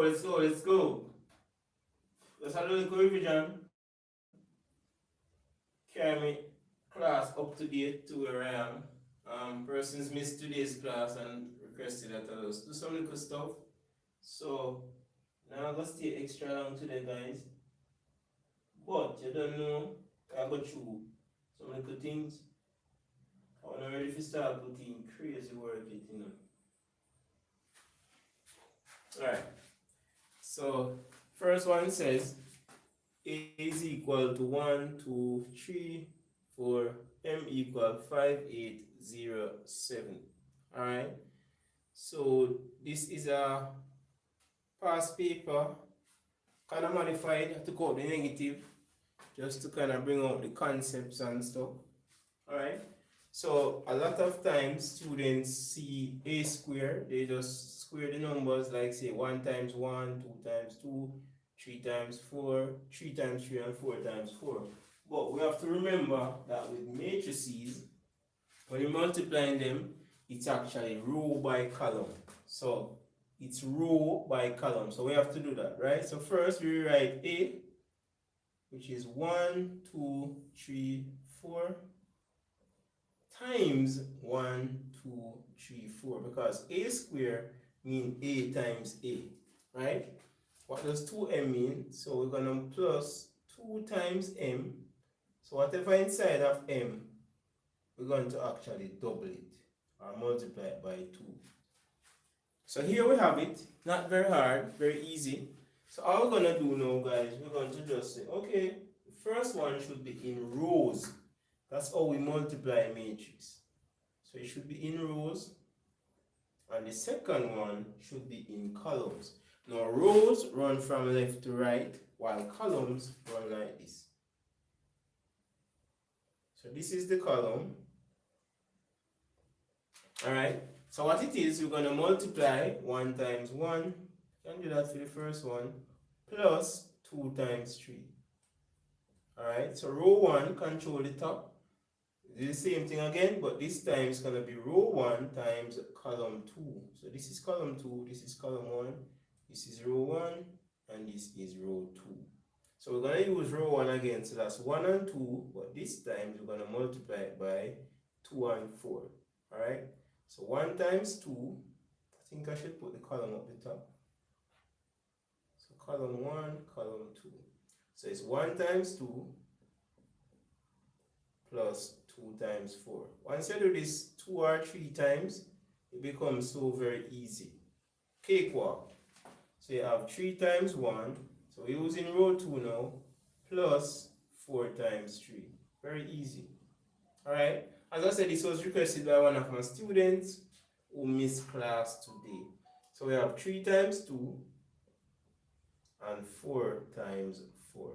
Let's go. Let's have a little revision. Carry me class up to date to where I am. Persons missed today's class and requested that I just do some little stuff. So now I'm gonna stay extra long today, guys. But you don't know, I go through some little things. I wanna ready to start putting crazy work it, Alright. So first one says A is equal to 1, 2, 3, 4, M equal 5, 8, 0, 7. Alright. So this is a past paper, kind of modified. I took out the negative just to kind of bring out the concepts and stuff. Alright. So a lot of times students see a square, they just square the numbers like say 1 times 1, 2 times 2, 3 times 4, 3 times 3, and 4 times 4. But we have to remember that with matrices, when you're multiplying them, it's actually row by column. So it's row by column. So we have to do that, right? So first we write A, which is 1, 2, 3, 4 times 1, 2, 3, 4, because A square means A times A, right? What does 2m mean? So we're going to plus 2 times m. So whatever inside of m, we're going to actually double it or multiply it by 2. So here we have it. Not very hard, very easy. So all we're going to do now, guys, we're going to just say, okay, the first one should be in rows. That's how we multiply a matrix. So it should be in rows. And the second one should be in columns. Now rows run from left to right, while columns run like this. So this is the column. Alright, so what it is, we're going to multiply 1 times 1, you can do that for the first one, plus 2 times 3. Alright, so row 1 control the top. Do the same thing again, but this time it's going to be row 1 times column 2. So this is column 2, this is column 1, this is row 1, and this is row 2. So we're going to use row 1 again, so that's 1 and 2, but this time we're going to multiply it by 2 and 4. Alright, so 1 times 2, I think I should put the column up the top. So column 1, column 2. So it's 1 times 2 plus 2 times 4. Once you do this 2 or 3 times, it becomes so very easy. Cakewalk. So you have 3 times 1, so we're using row 2 now, plus 4 times 3. Very easy. Alright, as I said, this was requested by one of my students who missed class today. So we have 3 times 2 and 4 times 4.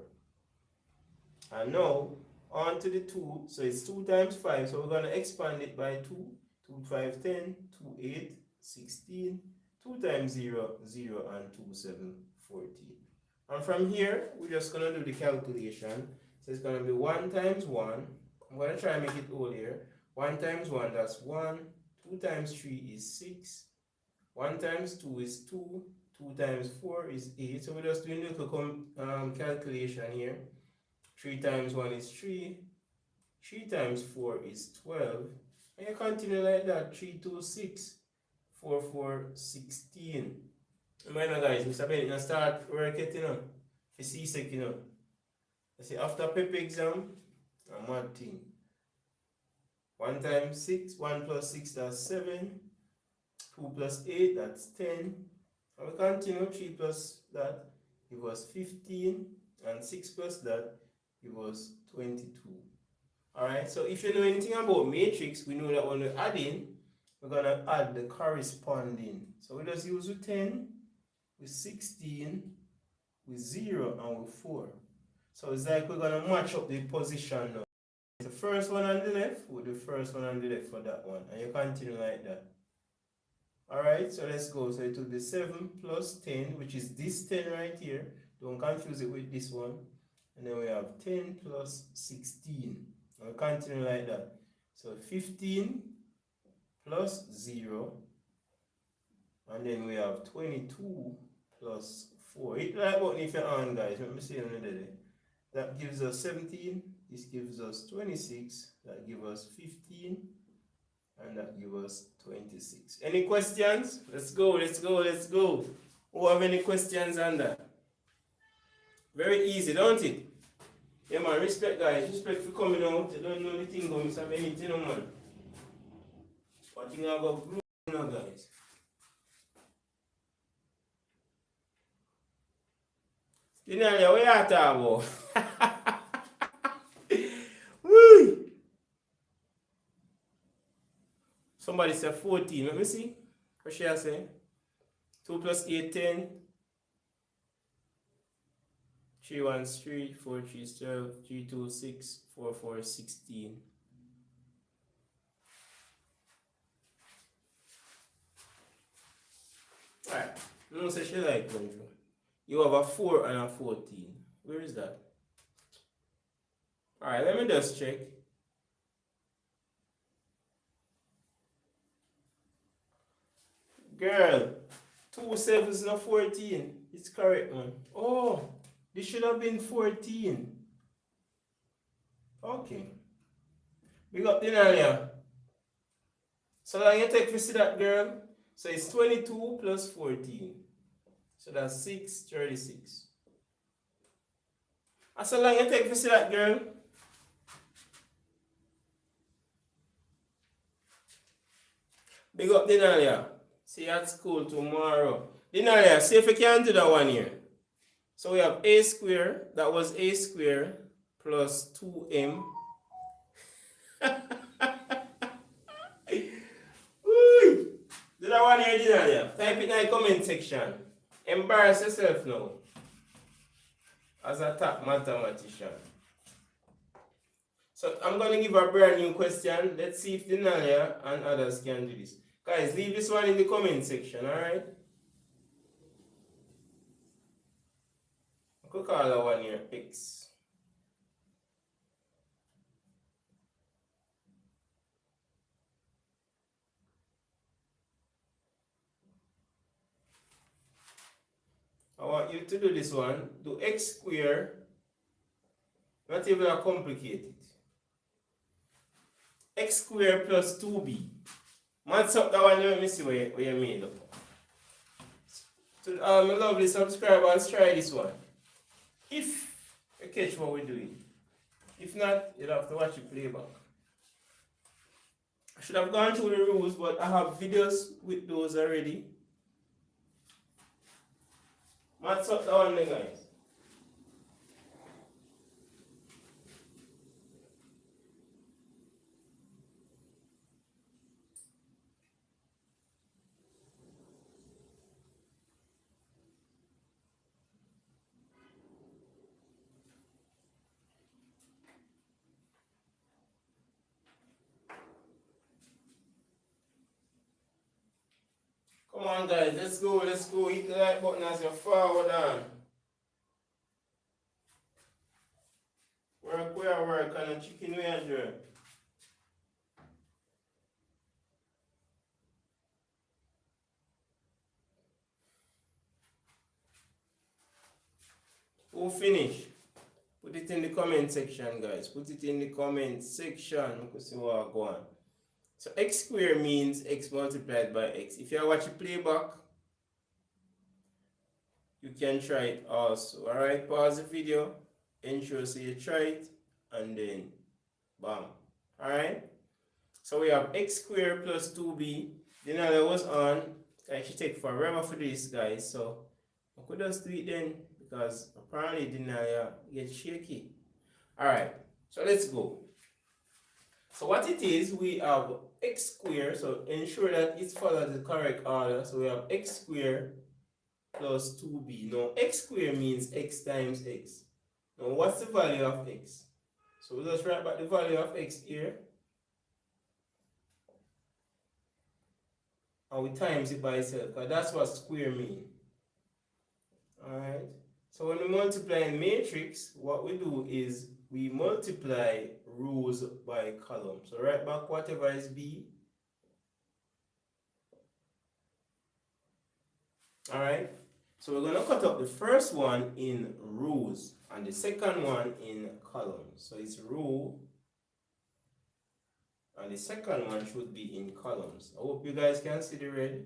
And now, on to the 2, so it's 2 times 5, so we're going to expand it by 2. 2, 5, 10, 2, 8, 16, 2 times 0, 0, and 2, 7, 14. And from here, we're just going to do the calculation. So it's going to be 1 times 1. I'm going to try and make it all here. 1 times 1, that's 1. 2 times 3 is 6. 1 times 2 is 2. 2 times 4 is 8. So we're just doing a little calculation here. 3 times 1 is 3. 3 times 4 is 12. And you continue like that. 3, 2, 6. 4, 4, 16. Remember guys, Mr. Bennett, start working, for C-Sec, I say after paper exam, a mad thing. 1 times 6, 1 plus 6, that's 7. 2 plus 8, that's 10. And we continue, 3 plus that, it was 15. And 6 plus that, it was 22. Alright, so if you know anything about matrix, we know that when we're adding, we're going to add the corresponding. So we just use with 10, with 16, with 0, and with 4. So it's like we're going to match up the position now. The first one on the left with the first one on the left for that one. And you continue like that. Alright, so let's go. So it will be 7 plus 10, which is this 10 right here. Don't confuse it with this one. And then we have 10 plus 16. And we continue like that. So 15 plus 0. And then we have 22 plus 4. Hit the like button if you're on, guys. Let me see it there. That gives us 17. This gives us 26. That gives us 15. And that gives us 26. Any questions? Let's go, let's go, let's go. Who have any questions on that? Very easy, don't it? Yeah, man, respect, guys. Respect for coming out. You don't know the thing, don't miss anything, no, man. What thing I got group now, guys? You know, what you talking about? Woo! Somebody said 14. Let me see. What should I say? 2 plus 8, 10. 3 1 is 3, 4 3 is 12, 3 2 6, 4 4 is 16. Alright, no say she like going through. You have a 4 and a 14. Where is that? Alright, let me just check. Girl, 2 7s and a 14. It's correct, man. Oh, this should have been 14. Okay. We got the earlier. So long you take to see that, girl. So it's 22 plus 14. So that's 6, 36. And so long you take to see that, girl. Big up Denalia. See you at school tomorrow. Denalia, see if you can do that one here. So we have a square. That was a square plus 2m. Do that one here, Denalia. Type it in the comment section. Embarrass yourself now. As a top mathematician. So I'm going to give a brand new question. Let's see if Denalia and others can do this. Guys, leave this one in the comment section, alright? I could call that one here X. I want you to do this one. Do x squared. Not even complicated. X squared plus 2b. Maths up that one, let me see what you made up. So, my lovely subscribers, try this one. If you catch what we're doing. If not, you'll have to watch it playback. I should have gone through the rules, but I have videos with those already. Maths up that one, guys. Come on, guys, let's go, let's go. Hit the like button as you forward on. Work, and a chicken way and drill. Who finish? Put it in the comment section, guys. Put it in the comment section. We can see what I go on. So x squared means x multiplied by x. If you watch a playback, you can try it also. Alright, pause the video, ensure so you try it, and then bam. Alright? So we have x squared plus 2b. Then I was on. I should take forever for this, guys. So I could just do it then because apparently denial gets shaky. Alright, so let's go. So what it is, we have x squared, so ensure that it follows the correct order. So we have x squared plus 2b. Now x squared means x times x. Now what's the value of x? So we'll just write back the value of x here. And we times it by itself, because that's what square means. Alright. So when we multiply in matrix, what we do is we multiply rows by column. So write back whatever is b. Alright. So we're going to cut up the first one in rows and the second one in columns. So it's row and the second one should be in columns. I hope you guys can see the red.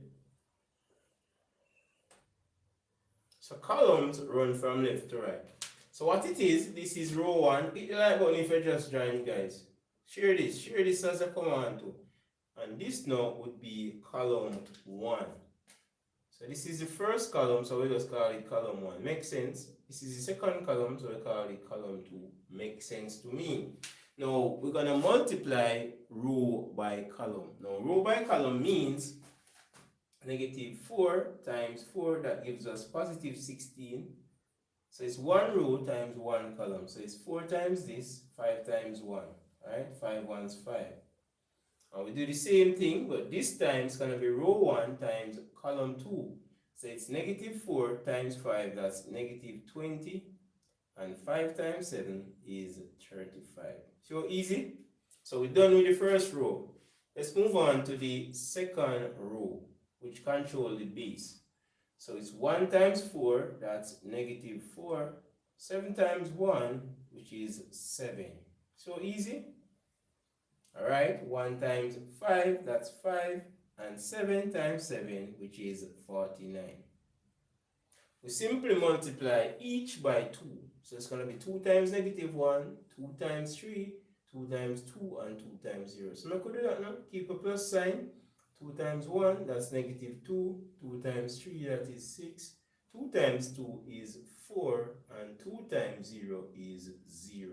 So columns run from left to right. So what it is, this is row 1. Hit the like button if you just joined, guys. Share this as a command too. And this now would be column 1. So this is the first column, so we just call it column 1. Makes sense? This is the second column, so we call it column 2. Makes sense to me. Now we're gonna multiply row by column. Now row by column means negative 4 times 4, that gives us positive 16. So it's 1 row times 1 column. So it's 4 times this, 5 times 1. Alright, 5 ones 5. And we do the same thing, but this time it's going to be row 1 times column 2. So it's negative 4 times 5, that's negative 20. And 5 times 7 is 35. So easy? So we're done with the first row. Let's move on to the second row, which control the base. So it's 1 times 4, that's negative 4. 7 times 1, which is 7. So easy? Alright, 1 times 5, that's 5. And 7 times 7, which is 49. We simply multiply each by 2. So it's going to be 2 times negative 1, 2 times 3, 2 times 2, and 2 times 0. So I could do that now. Keep a plus sign. 2 times 1, that's negative 2. 2 times 3, that is 6. 2 times 2 is 4. And 2 times 0 is 0.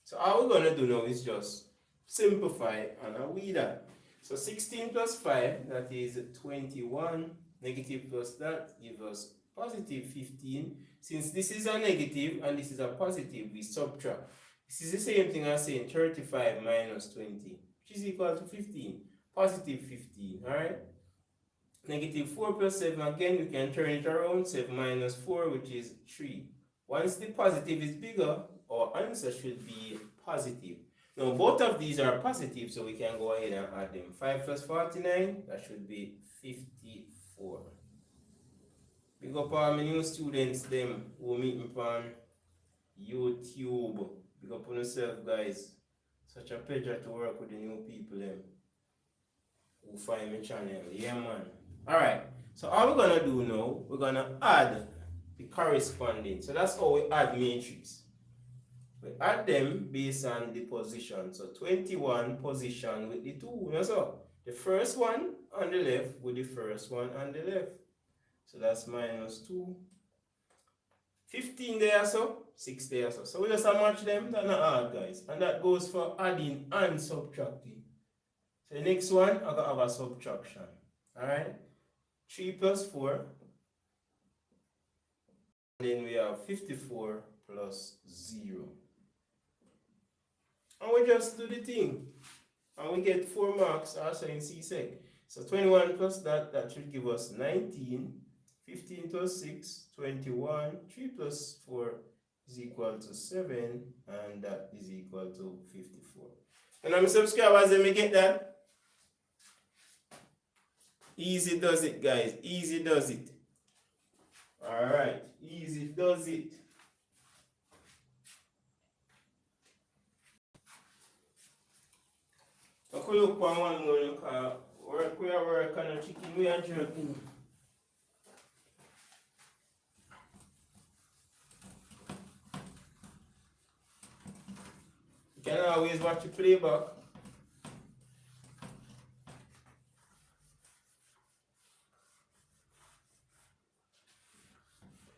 So all we're going to do now is just simplify and weed that. So 16 plus 5, that is 21. Negative plus that gives us positive 15. Since this is a negative and this is a positive, we subtract. This is the same thing as saying 35 minus 20, which is equal to 15. Positive 15, alright? Negative 4 plus 7, again, we can turn it around. 7 minus 4, which is 3. Once the positive is bigger, our answer should be positive. Now, both of these are positive, so we can go ahead and add them. 5 plus 49, that should be 54. Big up all my new students, them who meet me on YouTube. Big up on yourself, guys. Such a pleasure to work with the new people, them who find my channel. Yeah, man. Alright, so all we're gonna do now, we're gonna add the corresponding. So that's how we add matrix. We add them based on the position. So 21 position with the 2. You know, so the first one on the left with the first one on the left. So that's minus 2. 15 there, so 6 there, so. So we just match them. That's not hard, guys. And that goes for adding and subtracting. So the next one, I'm going to have a subtraction. Alright? 3 plus 4. And then we have 54 plus 0. And we just do the thing. And we get 4 marks also in C-Sec. So 21 plus that should give us 19. 15 plus 6, 21. 3 plus 4 is equal to 7. And that is equal to 54. And I'm subscribers, let me get that. Easy does it, guys. Easy does it. Alright. Easy does it. I could look for one more work we are working on chicken, we are jerking. You can always watch the playback.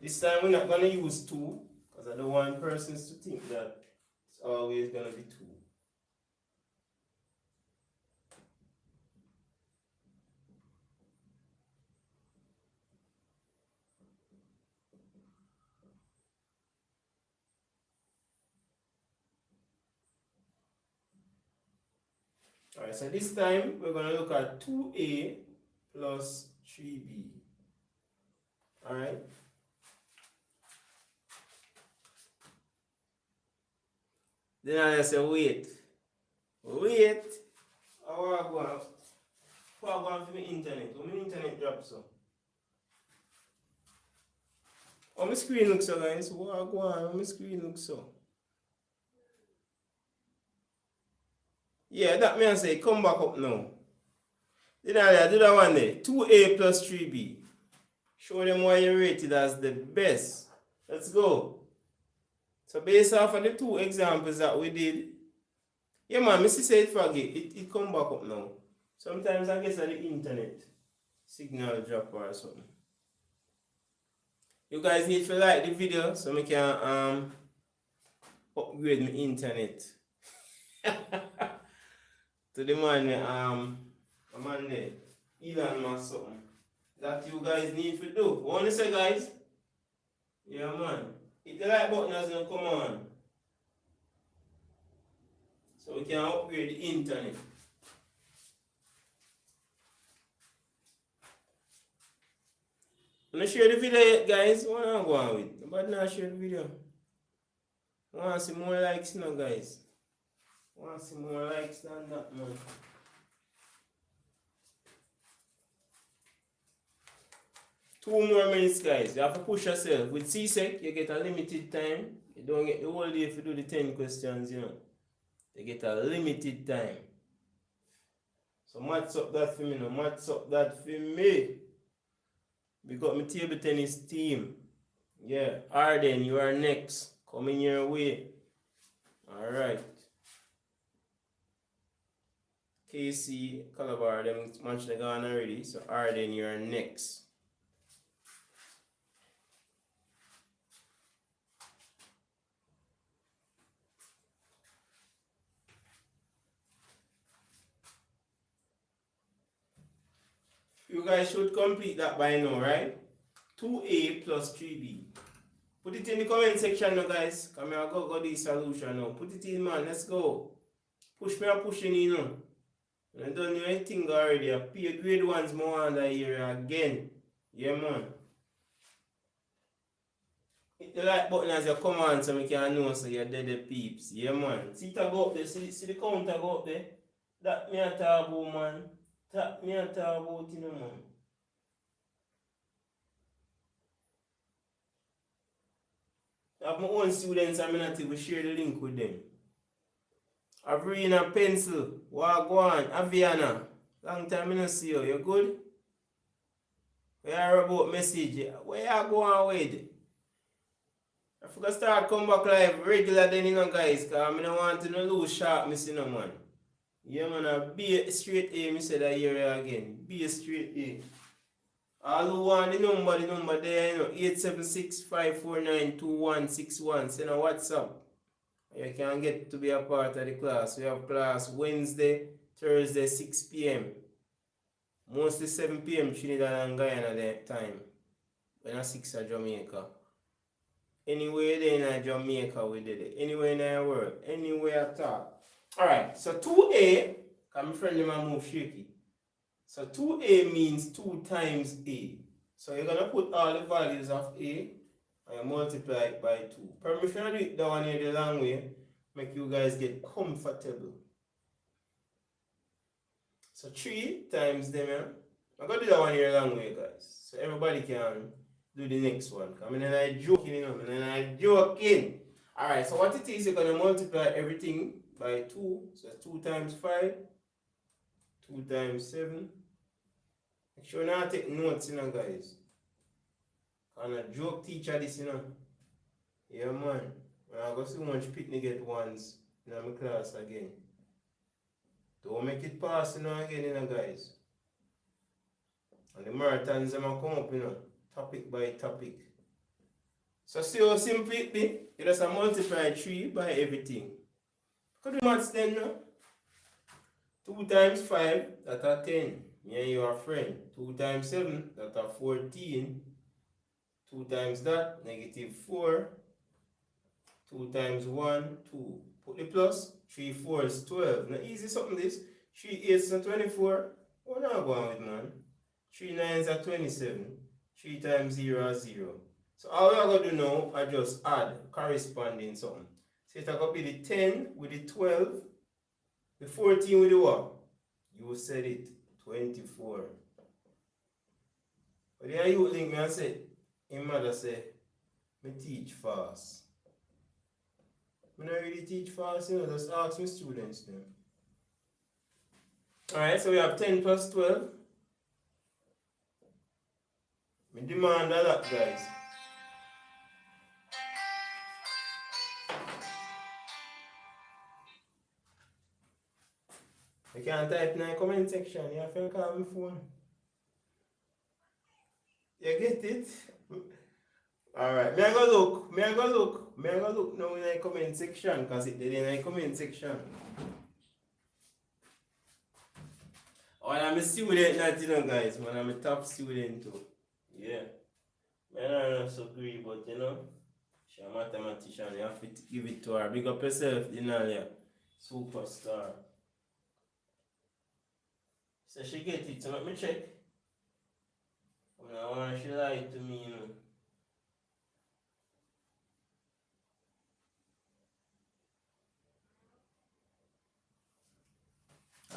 This time we're not going to use 2 because I don't want persons to think that it's always going to be 2. Alright, so this time we're going to look at 2a plus 3b. Alright. Then I say, wait. How I go on for my internet? When my internet drops so. How my screen looks so, guys? What go on? How my screen looks so? Yeah, that means say come back up now. Did I do that one there? 2A plus 3B. Show them why you rated as the best. Let's go. So based off of the two examples that we did, yeah man, Missy said forget it come back up now. Sometimes I guess on the internet signal drop or something. You guys need to like the video so I can upgrade my internet. To the man there, Elon Musk something. That you guys need to do. What you say, guys? Yeah man. Hit the like button as you come on. So we can upgrade the internet. I'm gonna share the video yet, guys. What am I going with? Nobody not share the video. I want to see more likes now, guys. I want to see more likes than that, man. Two more minutes, guys. You have to push yourself. With CSEC, you get a limited time. You don't get the whole day if you do the 10 questions, you know. You get a limited time. So match up that for me now. Match up that for me. We got my table tennis team. Yeah. Arden, you are next. Coming your way. Alright. KC, Calabar, them match they gone already. So Arden, you are next. You guys should complete that by now, right? 2A plus 3B. Put it in the comment section now, guys. Come here, go the solution now. Put it in, man. Let's go. Push me or pushing in, you know. I don't know anything already. I pay grade ones more under here again. Yeah, man. Hit the like button as you come on so we can know so you're dead the peeps. Yeah, man. See it go up there. See the counter go up there. That me a talk about, man. That me a talk about, you know, man. I have my own students and I'm not even share the link with them. Avrina Pencil, Wagwan, Aviana. Long time I don't see you. You good? We are about message. Where you going with? I forgot start come back live regular then, you know, guys. Because I don't want to lose sharp, missing no man. Yeah, man, be a straight A, I said that here again. Be a straight A. All who want the number there, you know, 876-549-2161. Send a WhatsApp. You can get to be a part of the class. We have class Wednesday, Thursday, 6 p.m. Mostly 7 p.m. Trinidad and Guyana that time. When I 6 at Jamaica. Anywhere there in Jamaica we did it. Anywhere in the world. Anywhere at all. Alright, so 2A, my friend move shaky. So 2A means 2 times A. So you're gonna put all the values of A and you multiply it by 2. Permission to do it that one here the long way, make you guys get comfortable. So 3 times them here. I'm gonna do that one here the long way, guys. So everybody can do the next one. I mean, I'm joking, you know, I'm joking. Alright, so what it is, you're gonna multiply everything by 2. So 2 times 5, 2 times 7. Make sure you not take notes, you know, guys. I'm a joke teacher, this, you know. Yeah, man. I got so much picnic get once in my class again. Don't make it pass, you know, again, you know, guys. And the marathons, them come up, you know, topic by topic. So see how simple it be? You just multiply 3 by everything. Could do maths then, no? 2 times 5, that are 10. Me and you are friend. 2 times 7, that are 14. 2 times that, negative 4. 2 times 1, 2. Put the plus, 3 4s 12. Now easy something this. 3 8s are 24. What am I going with, man? 3 9s are 27. 3 times 0 are 0. So all we are going to do now, I just add corresponding something. So it's going to be the 10 with the 12. The 14 with the what? You said it. 24. But then you think me and say, his mother say, Me teach fast. I don't really teach fast, just ask my students then. Alright, so we have 10 plus 12. Me demand a lot, guys. You can't type in the comment section, you have to call my phone. You get it? Alright, me I go look now in the comment section, because it did in the comment section. Oh, I'm a student, not guys, man. I'm a top student too. Yeah. Man, I don't so agree, but she's a mathematician. You have to give it to her. Big up yourself, yeah. Superstar. So she get it, so let me check. I want she lied to me,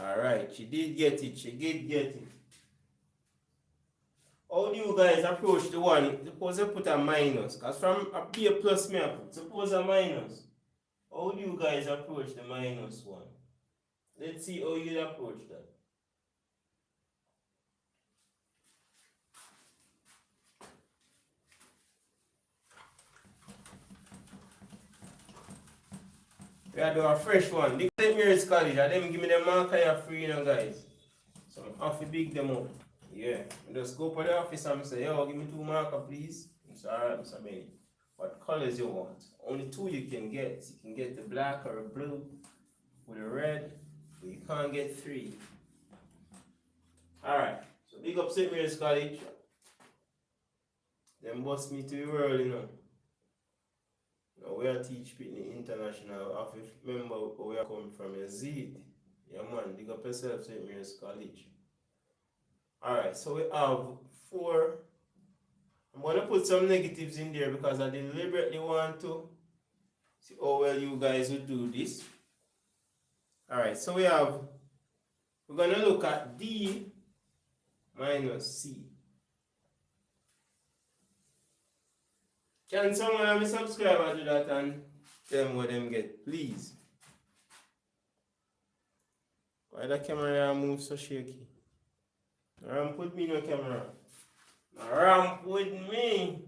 Alright, she did get it. How do you guys approach the one? Suppose you put a minus, because from a B plus me I put. Suppose a minus. How do you guys approach the minus one? Let's see how you approach that. We are doing a fresh one. They take me to college and them give me the marker here free, guys. So I have to big them up. Yeah. I just go to the office and say, yo, give me 2 marker, please. It's alright, Mr. Benny. What colors you want? Only 2 you can get. You can get the black or the blue with the red, but you can't get 3. Alright. So big up St. Mary's College. Them bust me to the world, Now we are teach Pitney International. I have to remember where we are coming from. Z. Yeah man, big up yourself, St. Mary's College. Alright, so we have 4. I'm going to put some negatives in there because I deliberately want to see how well you guys will do this. Alright, so we're going to look at D minus C. Can someone have a subscriber do that and tell me what them get, please? Why the camera move so shaky? Ramp with me, no camera. Ramp with me.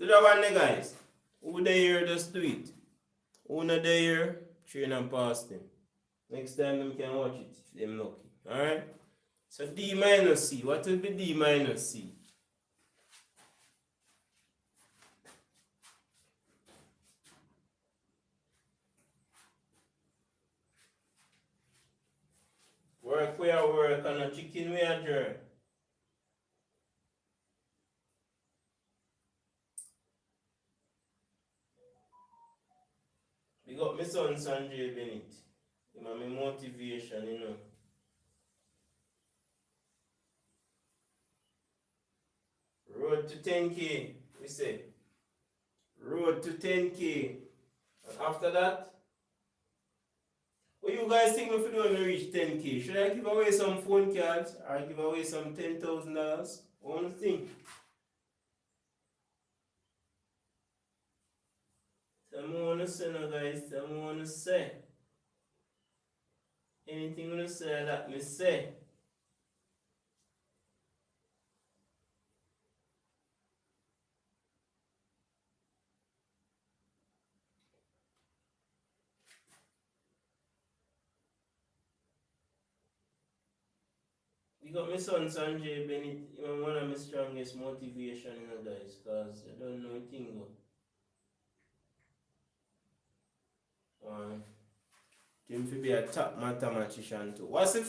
Do that one there, guys. Who they here, just do it. Who not there here, train and pass them. Next time them can watch it if them lucky. Alright? So D minus C. What will be D minus C? Work where work and a chicken where draw. Big up my son Sanjay Bennett. Him and my motivation, Road to 10K, we say. Road to 10K. And after that, what you guys think if we don't reach 10K? Should I give away some phone cards or give away some $10,000? One thing. Tell me what to say now, guys. Tell me what to say. Anything you say, let me say. You got my son Sanjay Bennett, even one of my strongest motivation, guys, because I don't know a thing. Him to be a top mathematician too. What's the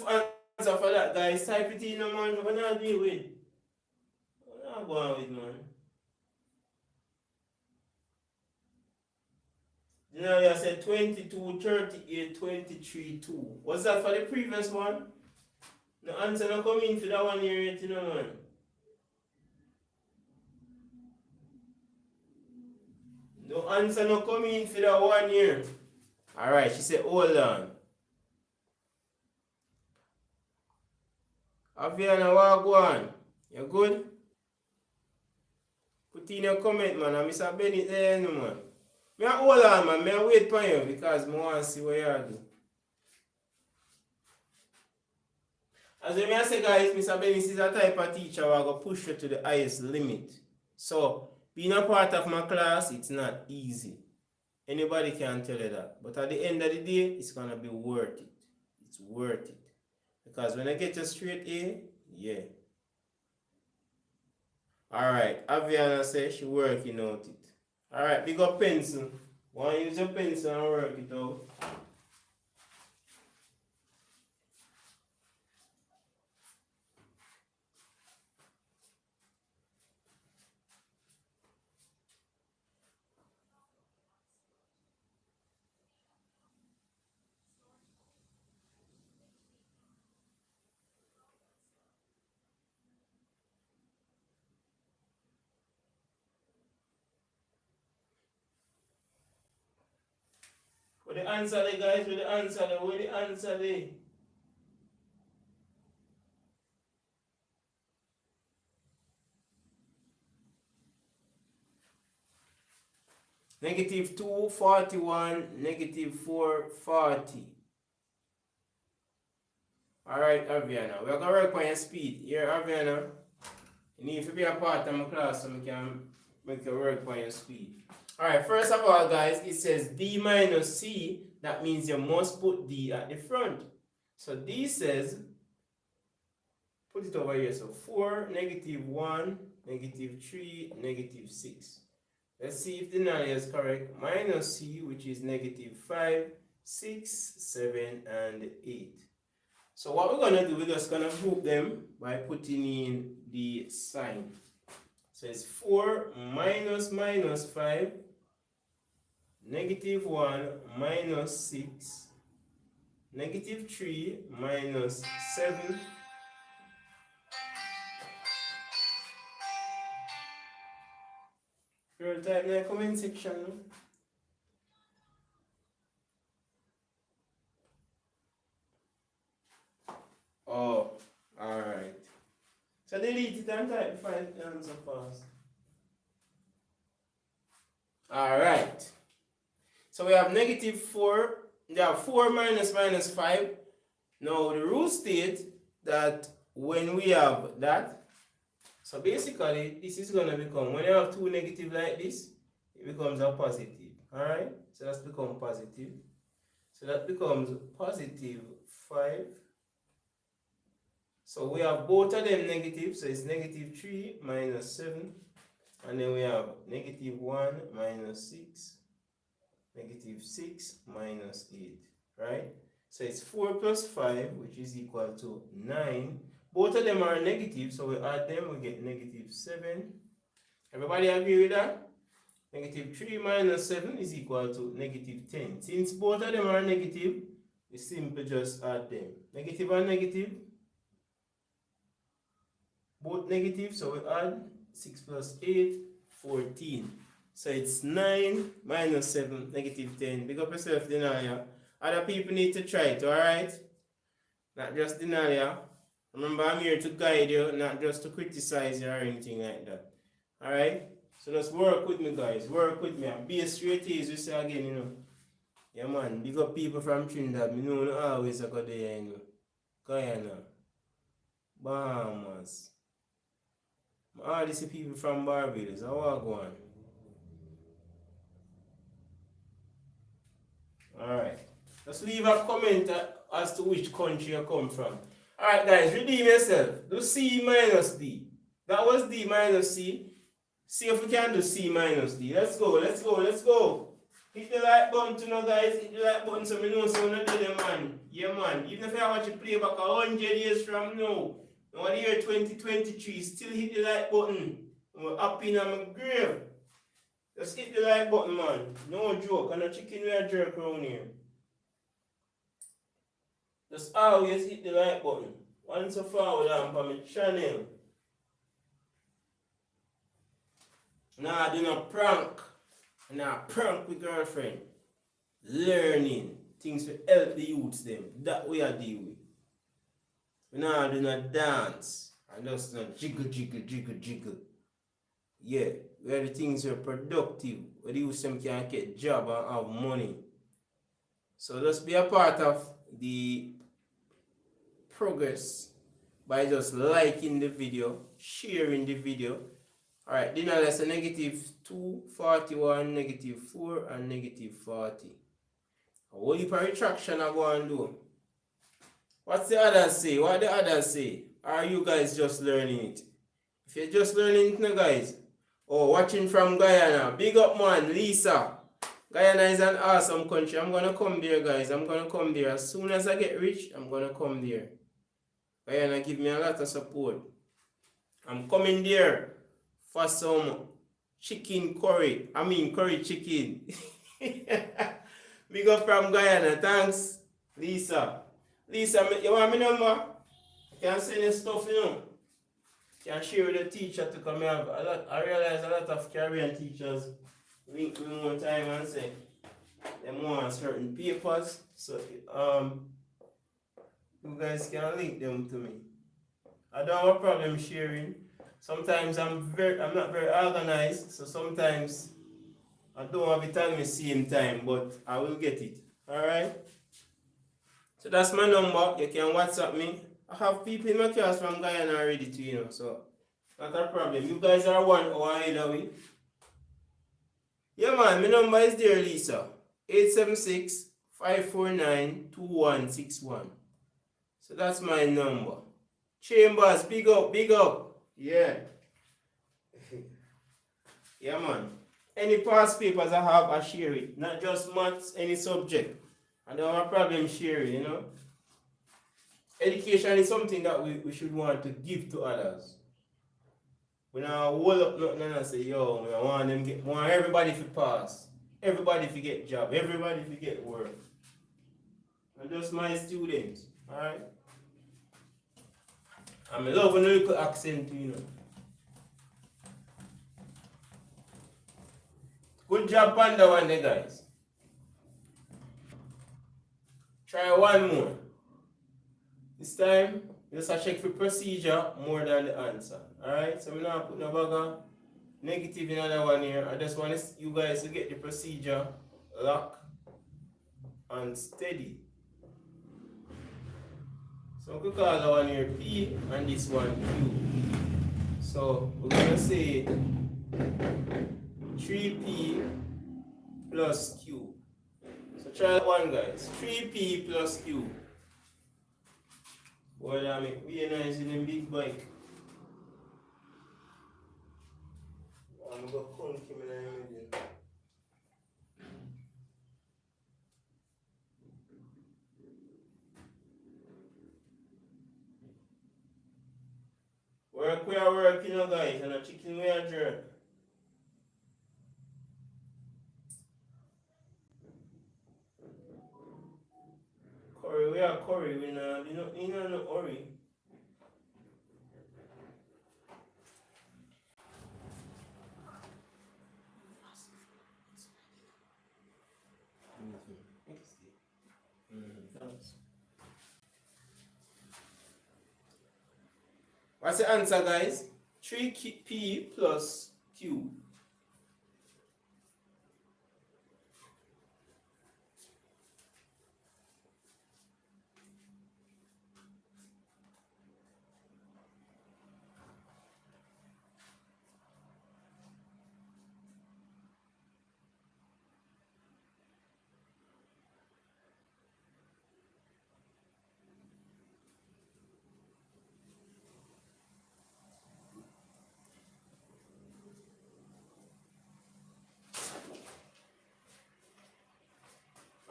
answer for that, guys? Type it in, man. What are you with? What are you going with, man? You said 22, 38, 23, 2. What's that for the previous one? The answer not come in for that one here yet, man. The answer not come in for that one here. Alright, she said, hold on. Aviana, what go on? You good? Put in your comment, man. I'm Mr. Bennett there, no, man. Me a hold on, man. Me a wait for you because I want to see what you are doing. As I say, guys, Mr. Bennett is a type of teacher who will push you to the highest limit. So, being a part of my class, it's not easy. Anybody can tell you that. But at the end of the day, it's going to be worth it. It's worth it. Because when I get a straight A, yeah. Alright, Aviana says she working out it. Alright, big up pencil. Want to use your pencil and work it out. With the answer there, guys, with the answer there, with the answer there. Negative 241, negative 440. Alright, Aviana, we're going to work on your speed. Here, Aviana, you need to be a part of my class so we can make you work on your speed. Alright, first of all, guys, it says D minus C. That means you must put D at the front. So D says, put it over here. So 4, negative 1, negative 3, negative 6. Let's see if the denominator is correct. Minus C, which is negative 5, 6, 7, and 8. So what we're going to do, we're just going to group them by putting in the sign. So it's 4 minus minus 5, negative 1 minus 6, negative 3 minus 7, you'll type in the comment section. Oh, alright. So delete it and type the answer first. Alright. So we have negative 4. We have 4 minus minus 5. Now the rule states that when we have that, so basically this is going to become, when you have two negative like this, it becomes a positive. Alright? So that's become positive. So that becomes positive 5. So we have both of them negative, so it's negative 3 minus 7. And then we have negative 1 minus 6, negative 6 minus 8, right? So it's 4 plus 5, which is equal to 9. Both of them are negative, so we add them, we get negative 7. Everybody agree with that? Negative 3 minus 7 is equal to negative 10. Since both of them are negative, we simply just add them. Negative and negative, both negative, so we add 6 plus 8, 14. So it's 9 minus 7, negative 10. Big up yourself, Denalia. Other people need to try it, alright? Not just Denalia. Remember, I'm here to guide you, not just to criticize you or anything like that. Alright? So just work with me, guys. Work with me. And be a straight A's, we say again, you know. Yeah, man. Big up people from Trinidad. Me know always I go there, you know. Guyana. Bahamas. All these people from Barbados, I walk one. Alright. Just leave a comment as to which country you come from. Alright guys, redeem yourself. Do C minus D. That was D minus C. See if we can do C minus D. Let's go, let's go, let's go. Hit the like button to know, guys. Hit the like button so we know so we know the man. Yeah man. Even if I watch you play back 100 years from now. Now the year 2023, still hit the like button. I'm happy in my grave. Just hit the like button, man. No joke. I'm not chicken with a jerk around here. Just always hit the like button. Once so forward on my channel. Nah, do not prank. Nah, prank with girlfriend. Learning. Things to help the youths them. That we are deal with. We now do not dance and just not jiggle, jiggle, jiggle, jiggle. Yeah, where the things are productive, where you some can get job and have money. So just be a part of the progress by just liking the video, sharing the video. Alright, then that's a -241, -4, and -40. What heap of retraction I go and do? What's the others say? What the others say? Are you guys just learning it? If you're just learning it now, guys, or watching from Guyana, big up man, Lisa. Guyana is an awesome country. I'm gonna come there, guys. I'm gonna come there. As soon as I get rich, I'm gonna come there. Guyana give me a lot of support. I'm coming there for some chicken curry. I mean curry chicken. Big up from Guyana. Thanks, Lisa. Lisa, you want my number? I can send you stuff, you know. You can share with the teacher to come here. I realize a lot of Caribbean teachers link me one time and say they want certain papers. So you guys can link them to me. I don't have a problem sharing. Sometimes I'm not very organized, so sometimes I don't have it on the same time, but I will get it. Alright? So that's my number. You can WhatsApp me. I have people in my class from Guyana already too, you know, so not a problem. You guys are 1 hour ahead of me. Yeah man, my number is there, Lisa. 876-549-2161. So that's my number. Chambers, big up, big up. Yeah. Yeah man. Any past papers I have, I share it. Not just maths, any subject. I don't have a problem sharing, you know. Education is something that we should want to give to others. We now hold up nothing and say, yo, I want everybody to pass. Everybody to get job. Everybody to get work. And just my students. Alright? I'm loving a little accent, you know. Good job on that one there, guys. Try one more. This time, just a check for procedure more than the answer. Alright, so I'm not putting a bag of negative in another one here. I just want you guys to get the procedure lock and steady. So we call that one here P and this one Q. So we're going to say 3P plus Q. So try that one, guys. 3P plus Q. Well, I mean, we are nice in a big bike. I'm going to come to me now. Work we are working, you know, guys, and a chicken we are jerk. Curry, we are curry, we know, you know, no hurry. What's the answer, guys? 3P plus Q.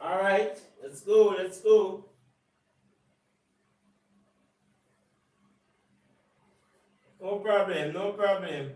Alright, let's go, let's go. No problem, no problem.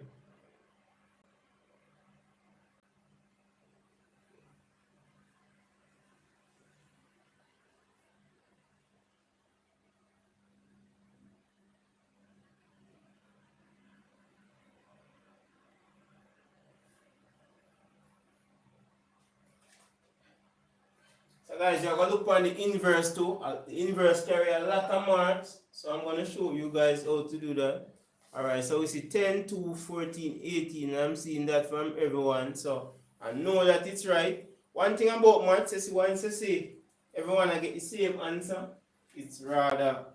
So So guys, you're going to look on the inverse too. The inverse carry a lot of marks. So I'm going to show you guys how to do that. Alright, so we see 10, 2, 14, 18. I'm seeing that from everyone. So I know that it's right. One thing about maths is once you say everyone I get the same answer, it's rather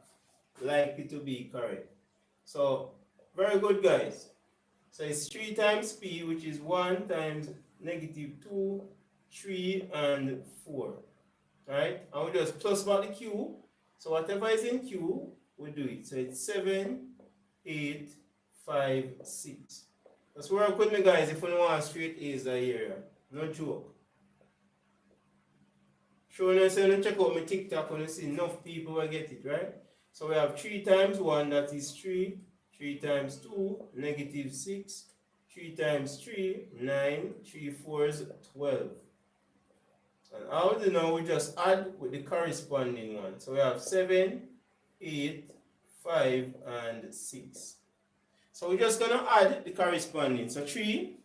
likely to be correct. So very good guys. So it's 3 times p, which is 1 times negative 2, 3, and 4. Alright, and we just plus about the q. So whatever is in q, we do it. So it's 7, 8, 5, 6. Just work with me guys if you don't want straight A's here. No joke. Showing you, so you check out my TikTok when you see enough people will get it, right? So we have 3 times 1, that is 3. 3 times 2, negative 6. 3 times 3, 9. 3 4s, 12. And how do you know? We just add with the corresponding one. So we have 7, 8, 5, and 6. So we're just going to add the corresponding. So 3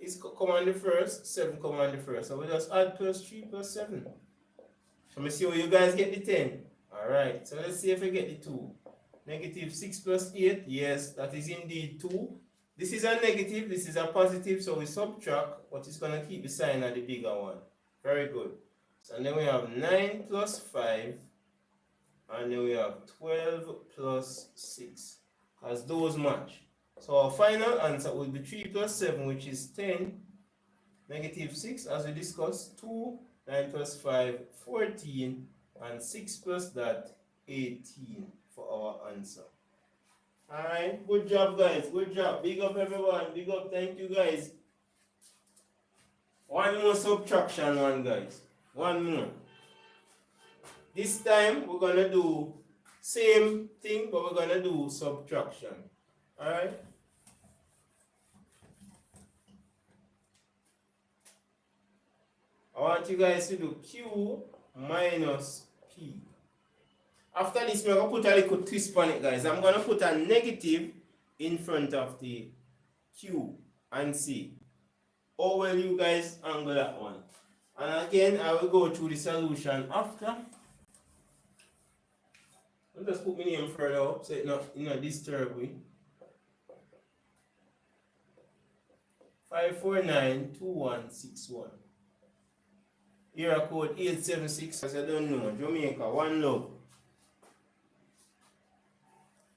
is come on the first, 7 come on the first. So we just add plus 3 plus 7. So let's see how you guys get the 10. Alright, so let's see if we get the 2. Negative 6 plus 8, yes, that is indeed 2. This is a negative, this is a positive, so we subtract, but it's going to keep the sign of the bigger one. Very good. So then we have 9 plus 5, and then we have 12 plus 6, as those match. So our final answer will be 3 plus 7, which is 10, negative 6, as we discussed, 2, 9 plus 5, 14, and 6 plus that, 18 for our answer. Alright, good job guys, good job. Big up everyone, big up, thank you guys. One more subtraction one guys, one more. This time we're gonna do same thing, but we're gonna do subtraction. Alright. I want you guys to do Q minus P. After this, we're going to put a little twist on it, guys. I'm going to put a negative in front of the Q and see how will you guys angle that one. And again, I will go through the solution after. I'll just put my name further up so it's not disturb me. 5492161. Area code 876, as I don't know, Jamaica, one love.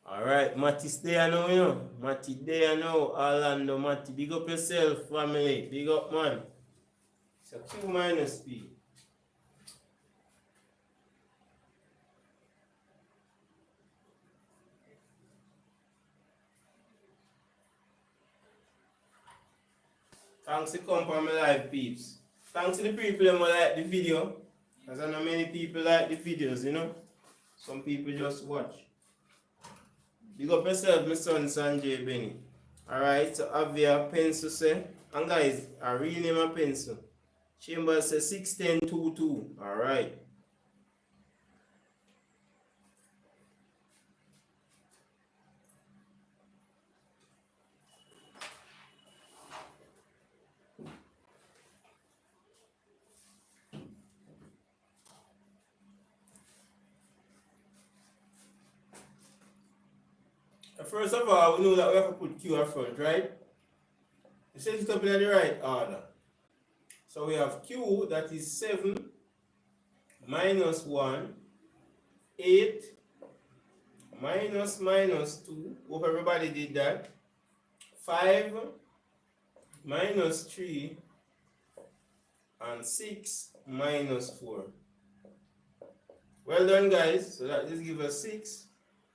Alright, Matty's there now, you know. Matty there now, Orlando, Matty. Big up yourself, family. Big up, man. So Q minus P. Thanks to come for my live peeps. Thanks to the people who like the video. As I know many people like the videos, you know. Some people just watch. Big up yourself, my son Sanjay Benny. Alright, so have your pencil say. And guys, I rename my pencil. Chambers says 61022. Alright. First of all, we know that we have to put Q up front, right? You set it up in the right order. So we have Q, that is 7 minus 1, 8 minus 2. Hope everybody did that. 5 minus 3 and 6 minus 4. Well done, guys. So that just gives us 6.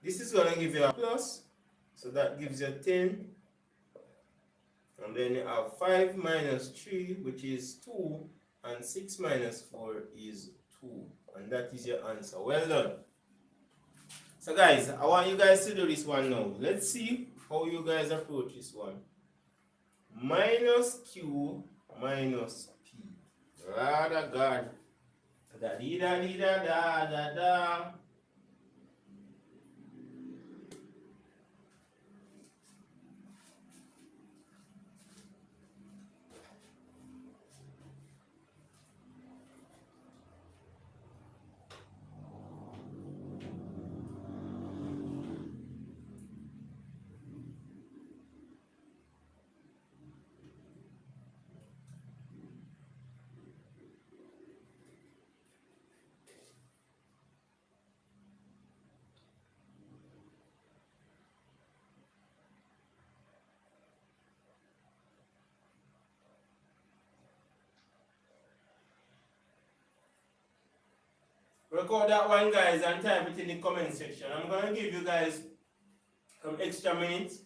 This is going to give you a plus. So that gives you 10. And then you have 5 minus 3, which is 2. And 6 minus 4 is 2. And that is your answer. Well done. So guys, I want you guys to do this one now. Let's see how you guys approach this one. Minus Q minus P. Lord of God. Da dee da dee da da da da. Record that one, guys, and type it in the comment section. I'm going to give you guys some extra minutes.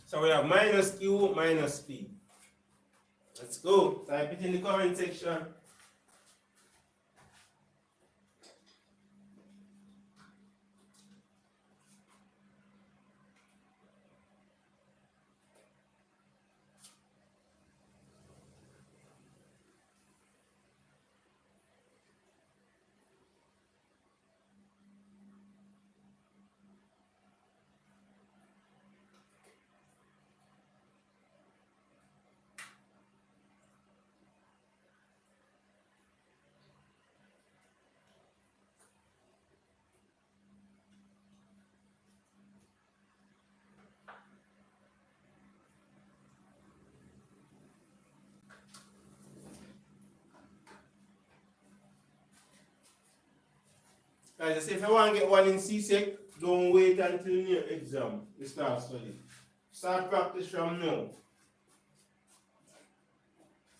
So we have minus Q minus P. Let's go. Type it in the comment section. Guys, I say if you want to get one in CSEC, don't wait until your exam. You start studying. Start practice from now.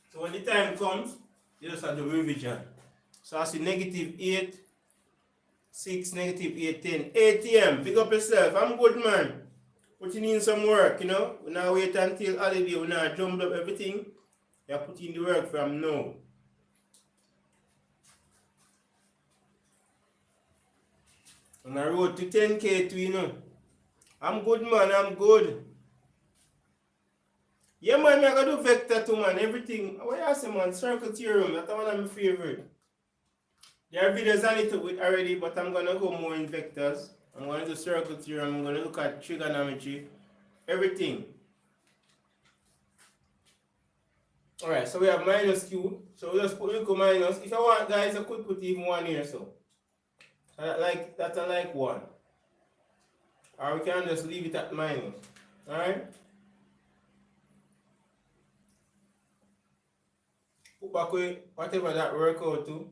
So when the time comes, you just have to revision. So I see negative 8, 6, negative 8, 10. 8 a.m. Pick up yourself. I'm good, man. Putting in some work, you know. We now wait until holiday. We now jump up everything. You put in the work from now. And I wrote to 10K too, you know. I'm good, man. I'm good. Yeah, man, I gotta do vector too, man. Everything. What you say, man? Circle theorem. That's one of my favorite. There are videos on it with already, but I'm gonna go more in vectors. I'm gonna do circle theorem. I'm gonna look at trigonometry. Everything. Alright, so we have minus Q. So we just put equal minus. If I want, guys, I could put even 1 here, so. That's a like 1. Or we can just leave it at minus. Alright? Put back with whatever that work out to.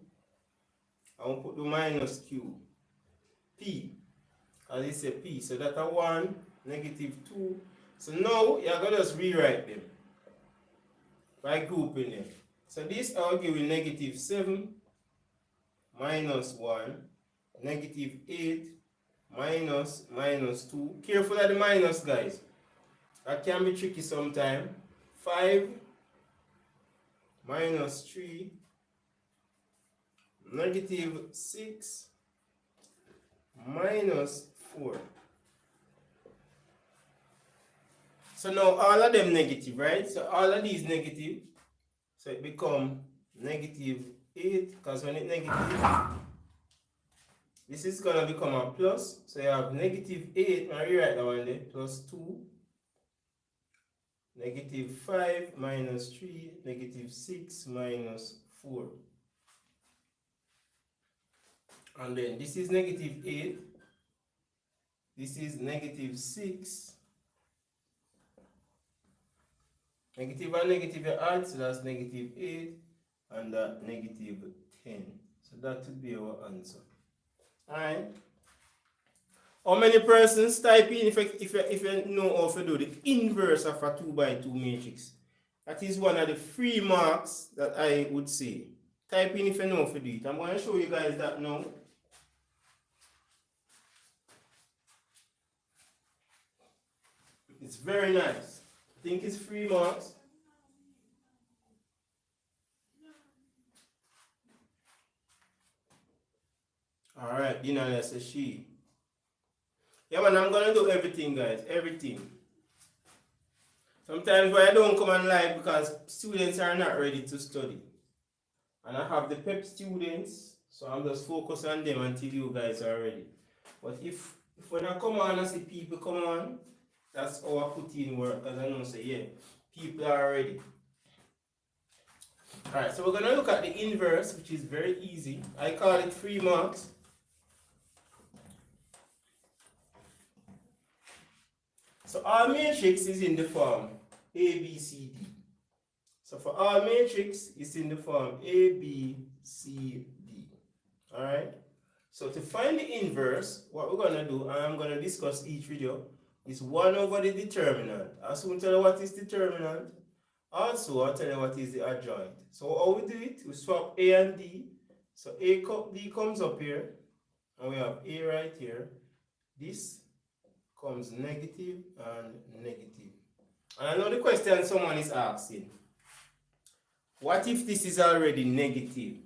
I will put the minus Q. P. As it's a P. So that's a 1, negative 2. So now you're going to just rewrite them by grouping them. So this I'll give you negative 7 minus 1. Negative 8 minus 2. Careful of the minus, guys. That can be tricky sometimes. 5 minus 3 negative 6 minus 4. So now all of them negative, right? So all of these negative. So it become negative 8 because when it negative, this is going to become a plus. So you have negative 8, I rewrite that one there, plus 2. Negative 5 minus 3, negative 6 minus 4. And then this is negative 8. This is negative 6. Negative and negative you add, so that's negative 8. And that negative 10. So that would be our answer. Alright. How many persons type in if you know how to do the inverse of a 2 by 2 matrix? That is one of the 3 marks that I would say. Type in if you know for it. I'm going to show you guys that now. It's very nice. I think it's 3 marks. Alright, Dina, that's a she. Yeah, man, I'm going to do everything, guys. Everything. Sometimes why I don't come on live because students are not ready to study. And I have the PEP students, so I'm just focused on them until you guys are ready. But if when I come on and see people come on, that's how I put in work, because I know say, yeah, people are ready. Alright, so we're going to look at the inverse, which is very easy. I call it 3 marks. So our matrix is in the form A, B, C, D. So for our matrix, it's in the form A, B, C, D. Alright? So to find the inverse, what we're going to do, and I'm going to discuss each video, is 1 over the determinant. I'll soon tell you what is determinant. Also, I'll tell you what is the adjoint. So how we do it, we swap A and D. So D comes up here, and we have A right here. This comes negative and negative. And I know the question someone is asking. What if this is already negative?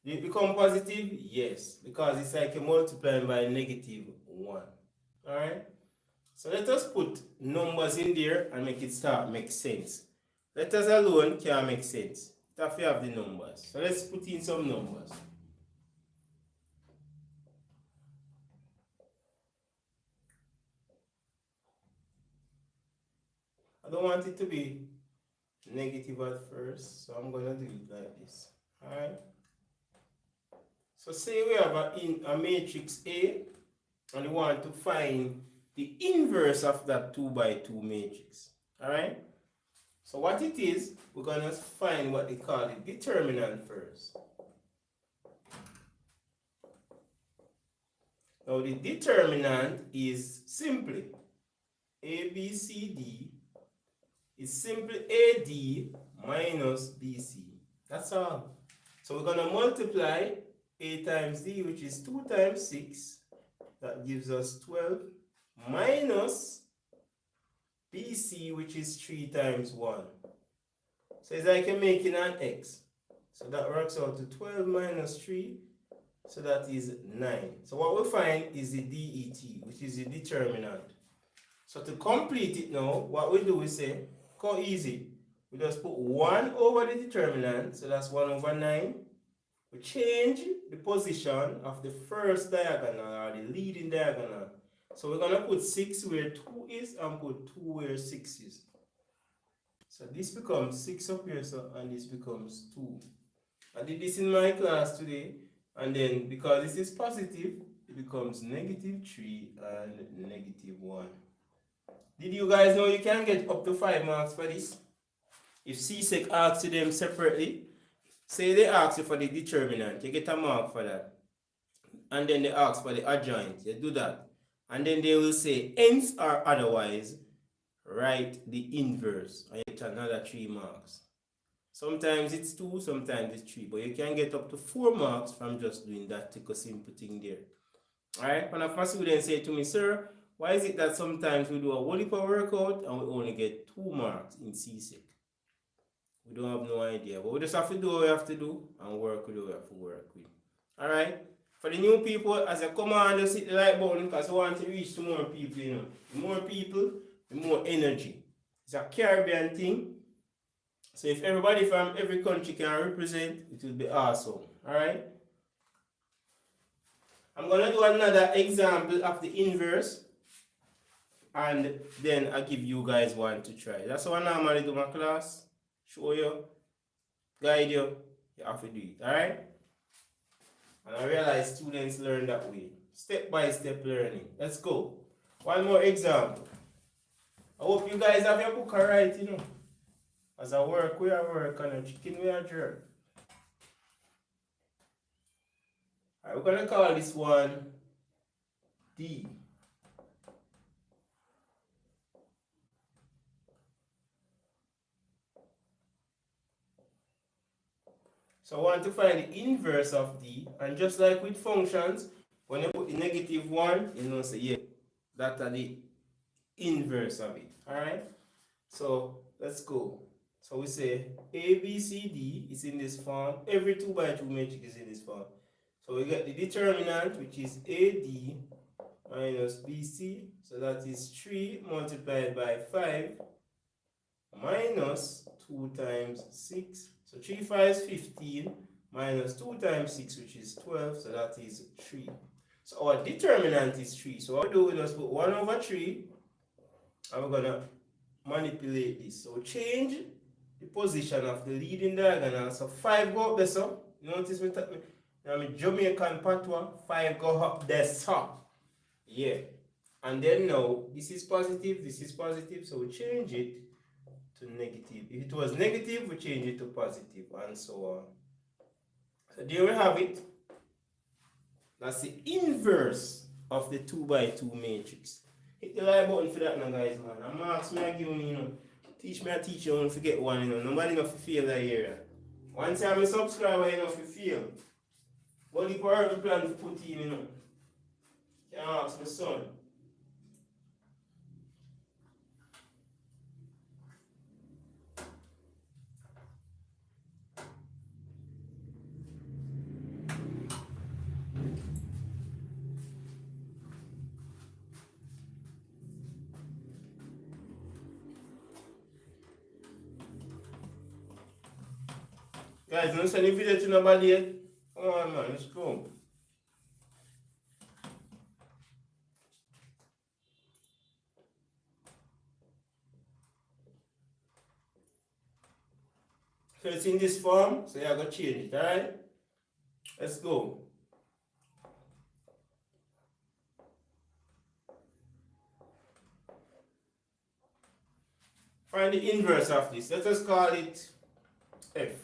Will it become positive? Yes, because it's like a multiplying by negative 1. Alright? So let us put numbers in there and make it start make sense. Letters alone can't make sense. If you have the numbers. So let's put in some numbers. I don't want it to be negative at first, so I'm going to do it like this. Alright? So say we have a matrix A, and we want to find the inverse of that 2 by 2 matrix. Alright? So what it is, we're going to find what they call the determinant first. Now the determinant is simply A, B, C, D is simply AD minus BC. That's all. So we're going to multiply A times D, which is 2 times 6. That gives us 12 minus BC, which is 3 times 1. So it's like I'm making an X. So that works out to 12 minus 3. So that is 9. So what we find is the DET, which is the determinant. So to complete it now, what we do is say, go easy. We just put 1 over the determinant, so that's 1 over 9. We change the position of the first diagonal or the leading diagonal. So we're going to put 6 where 2 is and put 2 where 6 is. So this becomes 6 up here, so, and this becomes 2. I did this in my class today, and then because this is positive, it becomes negative 3 and negative 1. Did you guys know you can get up to 5 marks for this? If CSEC asks you them separately, say they ask you for the determinant, you get a mark for that. And then they ask for the adjoint, you do that. And then they will say, hence or otherwise, write the inverse, and you get another 3 marks. Sometimes it's 2, sometimes it's 3, but you can get up to 4 marks from just doing that simple thing there. Alright, one of my students say to me, sir, why is it that sometimes we do a whole heap of workout and we only get 2 marks in CSEC? We don't have no idea, but we just have to do what we have to do and work with what we have to work with. Alright, for the new people, as I come on, just hit the like button because we want to reach to more people, you know. The more people, the more energy. It's a Caribbean thing. So if everybody from every country can represent, it will be awesome. Alright? I'm going to do another example of the inverse. And then I'll give you guys one to try. That's how I normally do my class. Show you, guide you, you have to do it. Alright? And I realize students learn that way. Step by step learning. Let's go. One more example. I hope you guys have your book alright, you know. As I work, we are work, and a chicken we are jerk. Alright, we're gonna call this one D. So I want to find the inverse of D, and just like with functions, when you put the -1, you know, say, yeah, that's the inverse of it. Alright? So let's go. So we say A, B, C, D is in this form. Every 2 by 2 matrix is in this form. So we get the determinant, which is AD minus BC. So that is 3 multiplied by 5 minus 2 times 6. So 3 5 is 15 minus 2 times 6, which is 12. So that is 3. So our determinant is 3. So what we do, we just put 1 over 3, and we're going to manipulate this. So change the position of the leading diagonal. So 5 go up there, so notice me, I'm Jamaican patois, 5 go up there, so yeah. And then now this is positive, so we change it to negative. If it was negative, we change it to positive, and so on. So there we have it. That's the inverse of the 2 by 2 matrix. Hit the like button for that now, guys, man. And marks me, I give me, you know. Teach me, I teach you, I don't forget one, you know. Nobody enough to feel that area. Once I'm a subscriber, enough to feel. What the power of the plan to put in, you know. Can ask my son. Guys, don't send any video to nobody yet. Come on, man, let's go. So it's in this form, so you're going to change it, alright? Let's go. Find the inverse of this. Let us call it F.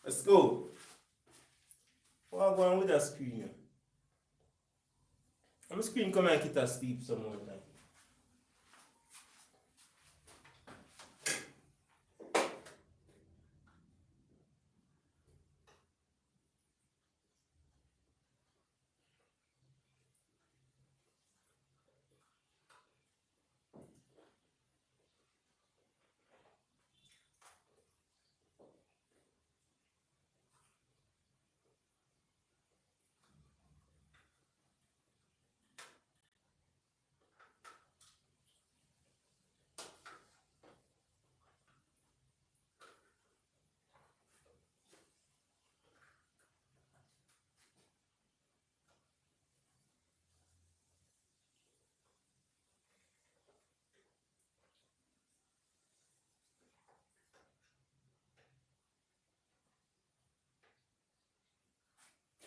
Let's go. What am I going with that screen? I'm screen come and get a sleep some more time.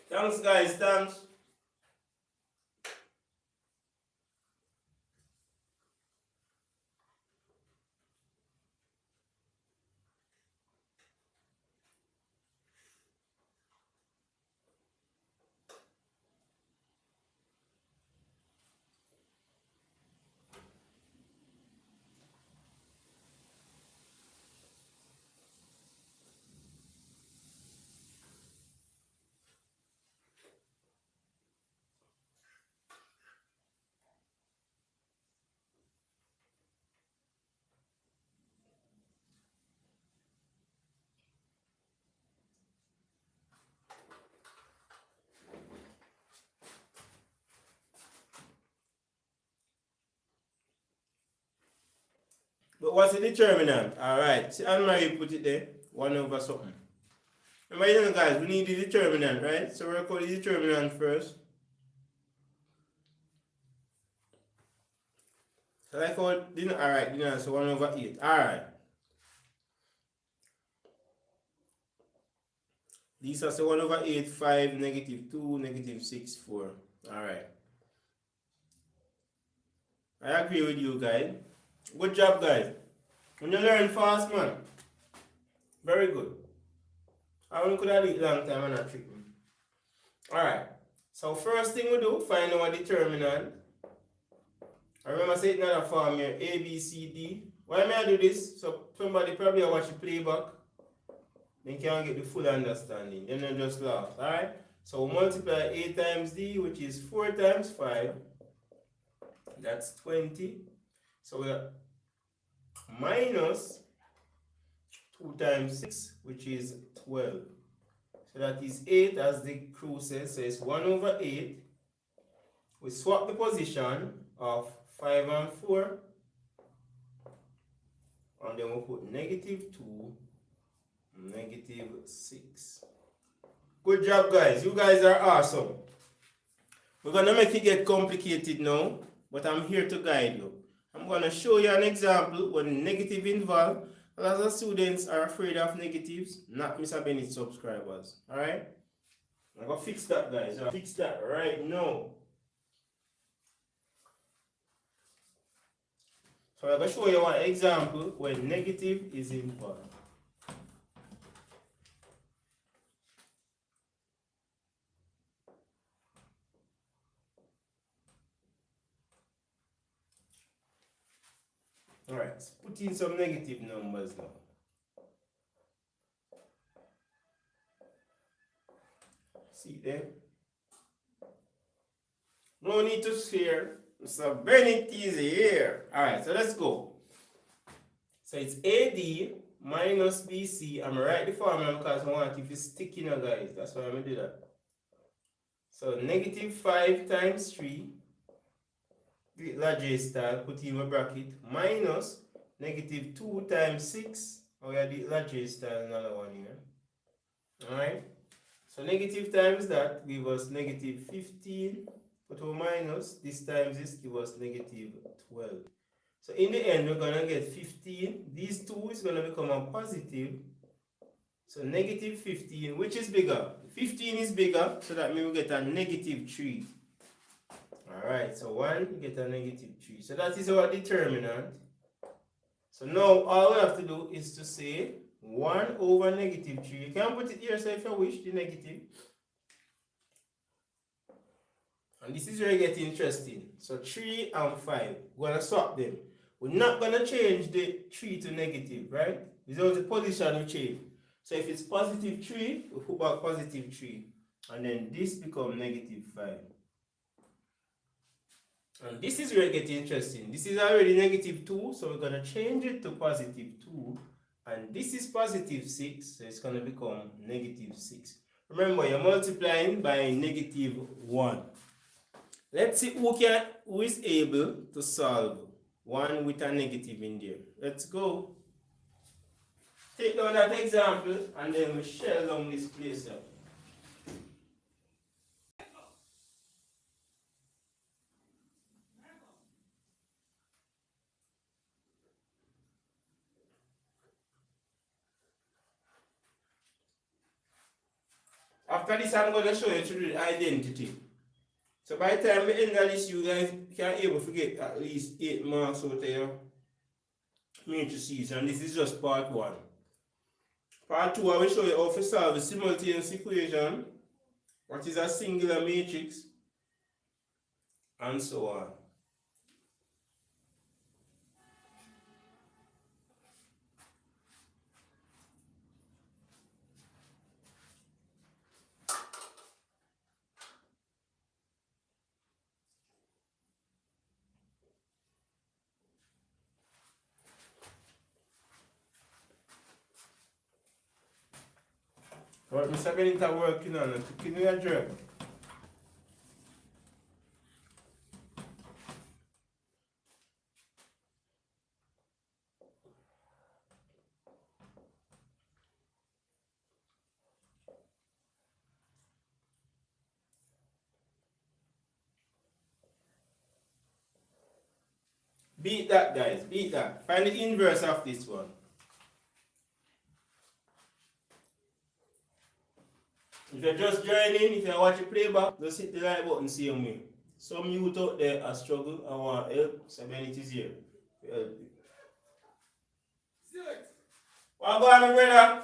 Thanks, guys. Thanks. But what's the determinant? Alright, see, Anne-Marie put it there. 1 over something. Remember, you know, guys, we need the determinant, right? So we'll call the determinant first. So I call, alright, so 1 over 8. Alright. These are so 1 over 8, 5, negative 2, negative 6, 4. Alright. I agree with you, guys. Good job, guys. When you learn fast, man. Very good. I only could have did it long time and not trick me. Alright. So first thing we do, find our determinant. I remember saying another form here, A, B, C, D. Why may I do this? So somebody probably watch the playback, then can get the full understanding. Then they just laugh. Alright? So we multiply a times d, which is 4 times 5. That's 20. So we are minus 2 times 6, which is 12. So that is 8, as the crew says. So it's 1 over 8. We swap the position of 5 and 4. And then we'll put negative 2, negative 6. Good job, guys. You guys are awesome. We're going to make it get complicated now, but I'm here to guide you. I'm going to show you an example when negative involved. A lot of students are afraid of negatives, not Mr. Bennett's subscribers. Alright? I'm going to fix that, guys. I'll fix that right now. So I'm going to show you one example when negative is involved. Alright, let's put in some negative numbers now. See there? No need to share. Mr. Bennett is here. Alright, so let's go. So it's AD minus BC. I'm going to write the formula because I want it to stick in, guys. That's why I'm going to do that. So negative 5 times 3. The large style, put in a bracket, minus negative 2 times 6. We have the large style, another one here. Alright. So negative times that give us negative 15. Put a minus, this times this give us negative 12. So in the end, we're going to get 15. These 2 is going to become a positive. So negative 15, which is bigger? 15 is bigger, so that means we get a negative 3. Alright, so 1, you get a negative 3. So that is our determinant. So now all we have to do is to say 1 over negative 3. You can put it here, so if you wish, the negative. And this is where it gets interesting. So 3 and 5, we're going to swap them. We're not going to change the 3 to negative, right? It's only the position we change. So if it's positive 3, we put back positive 3. And then this becomes negative 5. And this is where it gets interesting. This is already negative 2, so we're going to change it to positive 2. And this is positive 6, so it's going to become negative 6. Remember, you're multiplying by negative 1. Let's see who is able to solve 1 with a negative in there. Let's go. Take down that example and then we shell down this place up. After this, I'm going to show you the identity. So by the time we end this, you guys can able to get at least 8 marks out of your matrices, and this is just part 1. Part 2, I will show you how to solve a simultaneous equation, what is a singular matrix, and so on. What Mr. Bennett are working on it, can you address? Beat that, guys, beat that. Find the inverse of this one. If you're just joining, if you watch the playback, just hit the like button same way. Some youth out there are struggle and want help, so Bennett is here to help you. What going on, brother?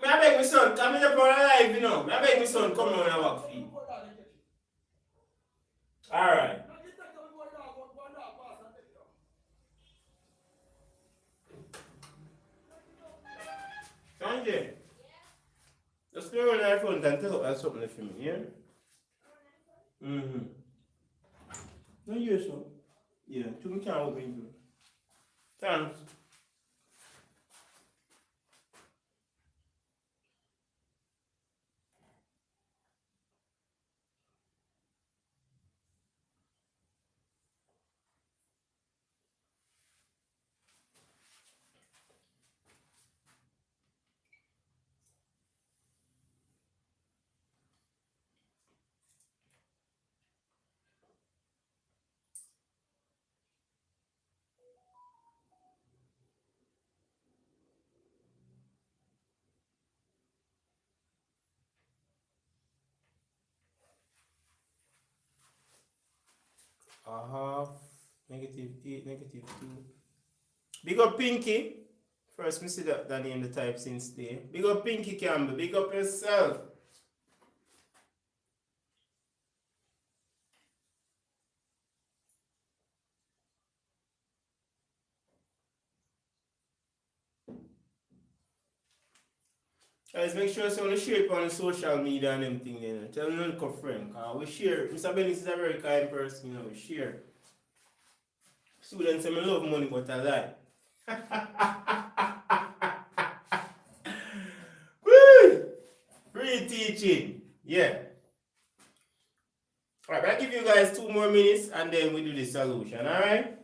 I beg my son, come in up on live, you know. I beg my son, come on and walk feet. Alright. Thank you. Just go on your phone and tell us something for me, yeah? Mm-hmm. No, you so. Yeah, to me can't open you. Thanks. A half, -8, -2. Big up Pinky. First, me see that name the type since day. Big up Pinky Campbell. Big up yourself. Guys, make sure you share it on social media and everything. You know. Tell your local friend. We share. Mr. Bennis is a very kind person. You know, we share. Students say I love money, but I lie. Woo! Free teaching. Yeah. Alright, I'll give you guys 2 more minutes and then we do the solution. Alright?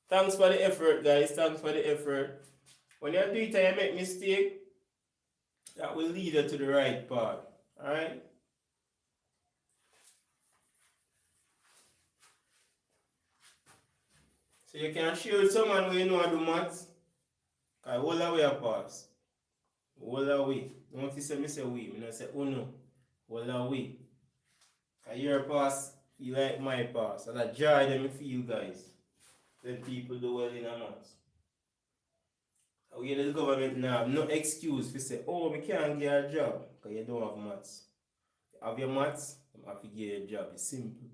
Thanks for the effort, guys. Thanks for the effort. When you do it and you make mistake, that will lead you to the right path. Alright? So you can share with someone who you know how to do maths. Because all the way I pass. All the way. Notice me say we. I say oh no. All the way. Because your pass feel like my pass. And that joy them feel, guys. When people do well in a maths. We the government now have no excuse to say, oh, we can't get a job because you don't have maths. You have your maths, you have to get a job. It's simple.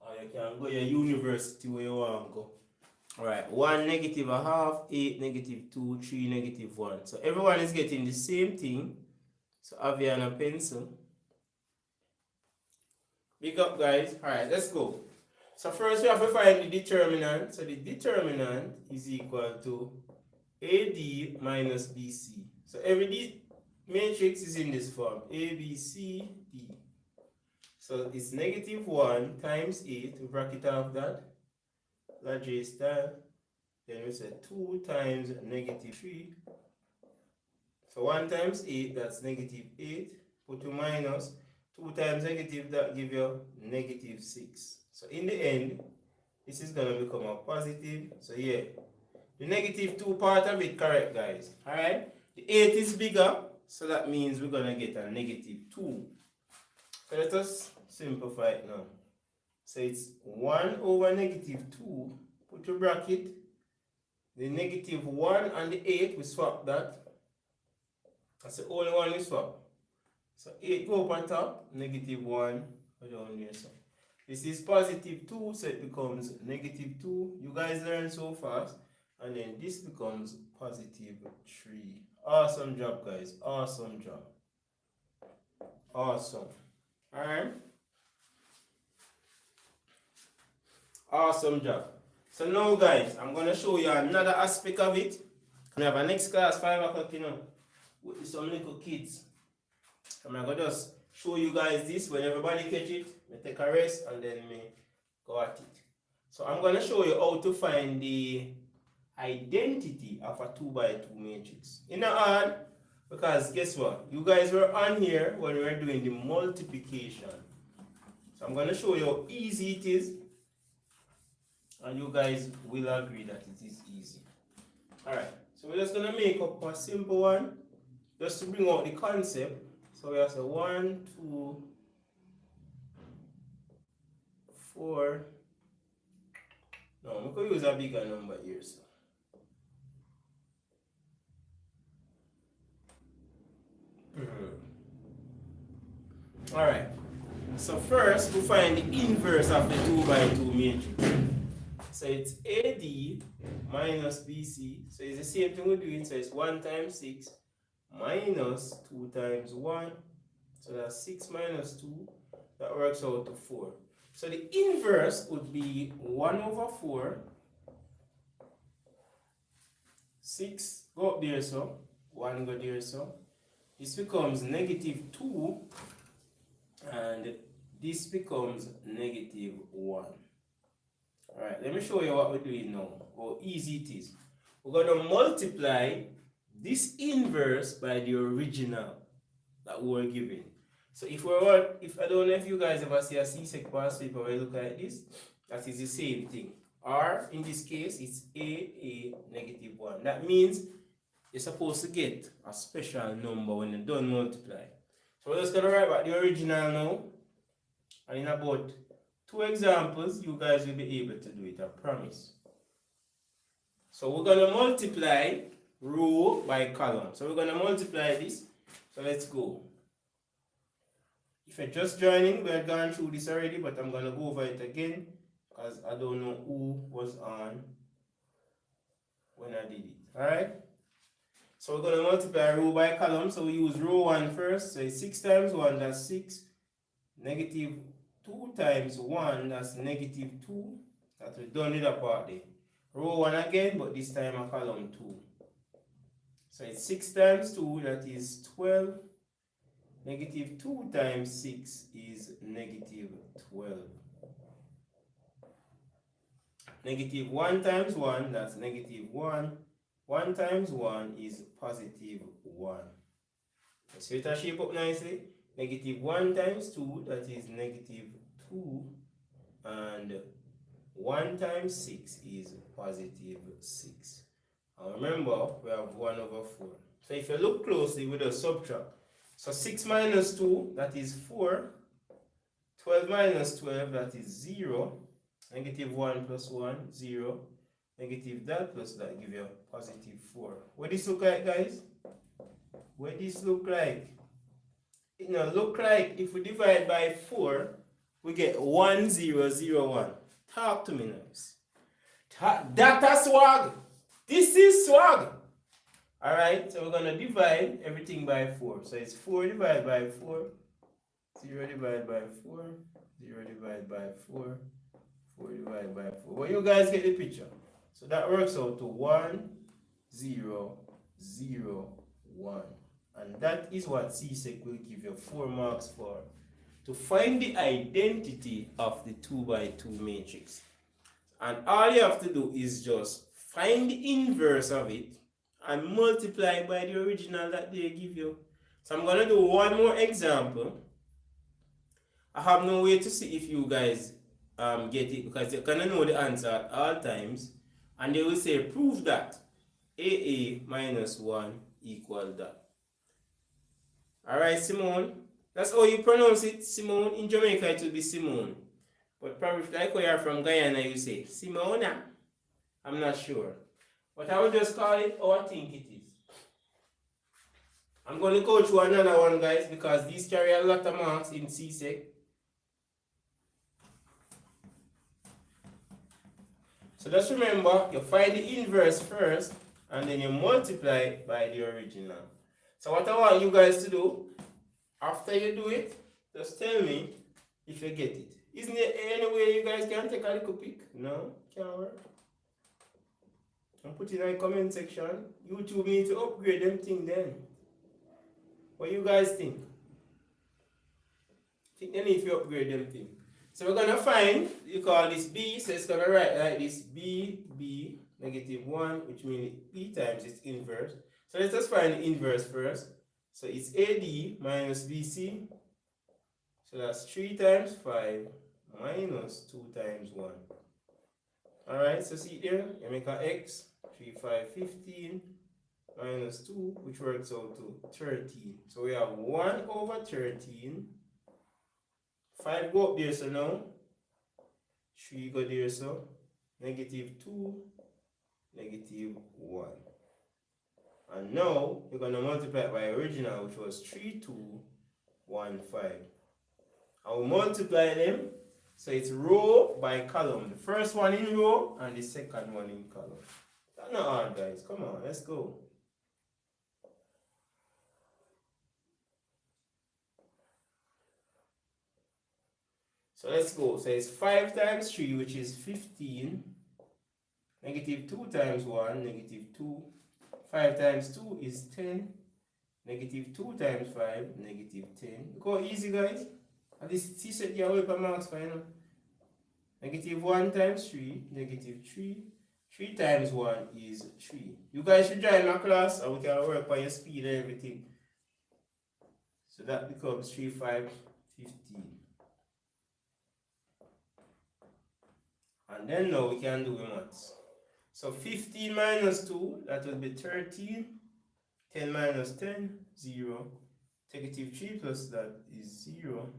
Or you can go to your university where you want to go. Alright, 1 -1/2, 8 -2, 3 -1. So everyone is getting the same thing. So have you on a pencil. Big up, guys. Alright, let's go. So first we have to find the determinant. So the determinant is equal to AD minus BC. So every matrix is in this form. A, B, C, D. So it's -1 times 8. We bracket off that. That J star. Then we say 2 times -3. So 1 times 8, that's -8. Put to minus. 2 times negative, that give you -6. So in the end, this is going to become a positive. So yeah, the -2 part of it correct, guys. Alright? The 8 is bigger, so that means we're going to get a -2. So let us simplify it now. So it's 1 over -2. Put your bracket. The -1 and the 8, we swap that. That's the only one we swap. So 8 go up on top, -1 go down there. So this is +2, so it becomes -2. You guys learn so fast. And then this becomes +3. Awesome job, guys. Awesome job. Awesome. Alright. Awesome job. So now, guys, I'm going to show you another aspect of it. We have a next class, 5 o'clock, you know, with some little kids. I'm going to just show you guys this. When everybody catch it, I take a rest and then me go at it. So I'm going to show you how to find the identity of a 2x2 matrix. In a hard, because guess what? You guys were on here when we were doing the multiplication. So I'm going to show you how easy it is. And you guys will agree that it is easy. Alright, so we're just going to make up a simple one just to bring out the concept. So we have to 1, 2, 4. No, we could use a bigger number here. So. Alright, So first, we find the inverse of the 2 by 2 matrix. So it's AD minus BC. So it's the same thing we're doing. So it's 1 times 6 minus 2 times 1. So that's 6 minus 2. That works out to 4. So the inverse would be 1 over 4. 6 go up there, so 1 go there, so this becomes negative 2, and this becomes negative 1. Alright, let me show you what we're doing now, how easy it is. We're going to multiply this inverse by the original that we were given. So if I don't know if you guys ever see a C-sec past paper where you look at this, that is the same thing. Or in this case, it's a negative 1. That means you're supposed to get a special number when you don't multiply. So we're just going to write back the original now. And in about 2 examples, you guys will be able to do it, I promise. So we're going to multiply row by column. So we're going to multiply this. So let's go. If you're just joining, we have gone through this already, but I'm going to go over it again because I don't know who was on when I did it. Alright? So we're going to multiply row by column. So we use row 1 first. So it's 6 times 1, that's 6. Negative 2 times 1, that's negative 2. That we've done it apart there. Row 1 again, but this time a column 2. So it's 6 times 2, that is 12. Negative 2 times 6 is negative 12. Negative 1 times 1, that's negative 1. 1 times 1 is positive 1. So it'll shape up nicely. Negative 1 times 2, that is negative 2. And 1 times 6 is positive 6. And remember, we have 1 over 4. So if you look closely, we will subtract. So 6 minus 2, that is 4. 12 minus 12, that is 0. Negative 1 plus 1, 0. Negative that plus that give you a positive 4. What this look like, guys? What this look like? It now look like if we divide by 4, we get 1001. Talk to me now. That's swag. This is swag. Alright, so we're going to divide everything by 4. So it's 4 divided by 4, 0 divided by 4, 0 divided by 4, 4 divided by 4. Well, you guys get the picture. So that works out to 1, 0, 0, 1. And that is what C-sec will give you 4 marks for. To find the identity of the 2 by 2 matrix. And all you have to do is just find the inverse of it and multiply by the original that they give you. So I'm going to do one more example. I have no way to see if you guys get it because you're going to know the answer at all times. And they will say, prove that AA minus 1 equal that. Alright, Simone. That's how you pronounce it, Simone. In Jamaica, it will be Simone. But probably like when you're from Guyana, you say Simona. I'm not sure. But I will just call it how I think it is. I'm going to go through another one, guys, because these carry a lot of marks in C-sec. So just remember, you find the inverse first, and then you multiply by the original. So what I want you guys to do, after you do it, just tell me if you get it. Isn't there any way you guys can take a little pic? No? Can't work? And put it in the comment section. YouTube need to upgrade them thing then. What you guys think? Think they need to upgrade them thing. So we're gonna find, you call this B, so it's gonna write like this B, negative 1, which means B times its inverse. So let's just find the inverse first. So it's AD minus BC. So that's 3 times 5 minus 2 times 1. Alright, so see there, you make a X, 3, 5, 15, minus 2, which works out to 13. So we have 1 over 13. 5 go up there, so now 3 go there, so negative 2, negative 1. And now we're going to multiply by original, which was 3215. I will multiply them. So it's row by column. The first one in row and the second one in column. That's not hard, guys. Come on, let's go. So let's go. So it's 5 times 3, which is 15. Negative 2 times 1, negative 2. 5 times 2 is 10. Negative 2 times 5, negative 10. Look how easy, guys. And this t-shirt you have a marks for, you know. Negative 1 times 3, negative 3. 3 times 1 is 3. You guys should join my class and we can work on your speed and everything. So that becomes 3, 5, 15. And then now we can do the maths. So 15 minus 2, that will be 13. 10 minus 10, 0. Negative 3 plus that is 0.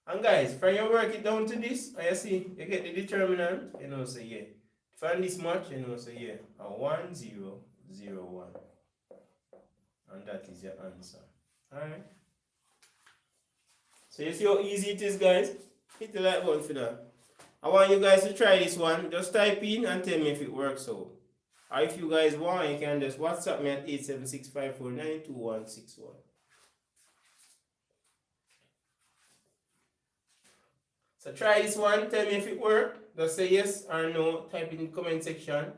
And guys, when you work it down to this, you see, you get the determinant, you know, say yeah. Find this much, you know, say yeah. A 1, 0, 0, 1. And that is your answer. Alright. So you see how easy it is, guys? Hit the like button for that. I want you guys to try this one. Just type in and tell me if it works out. Or if you guys want, you can just WhatsApp me at 876549261. So try this one, tell me if it works. Just say yes or no, type in the comment section,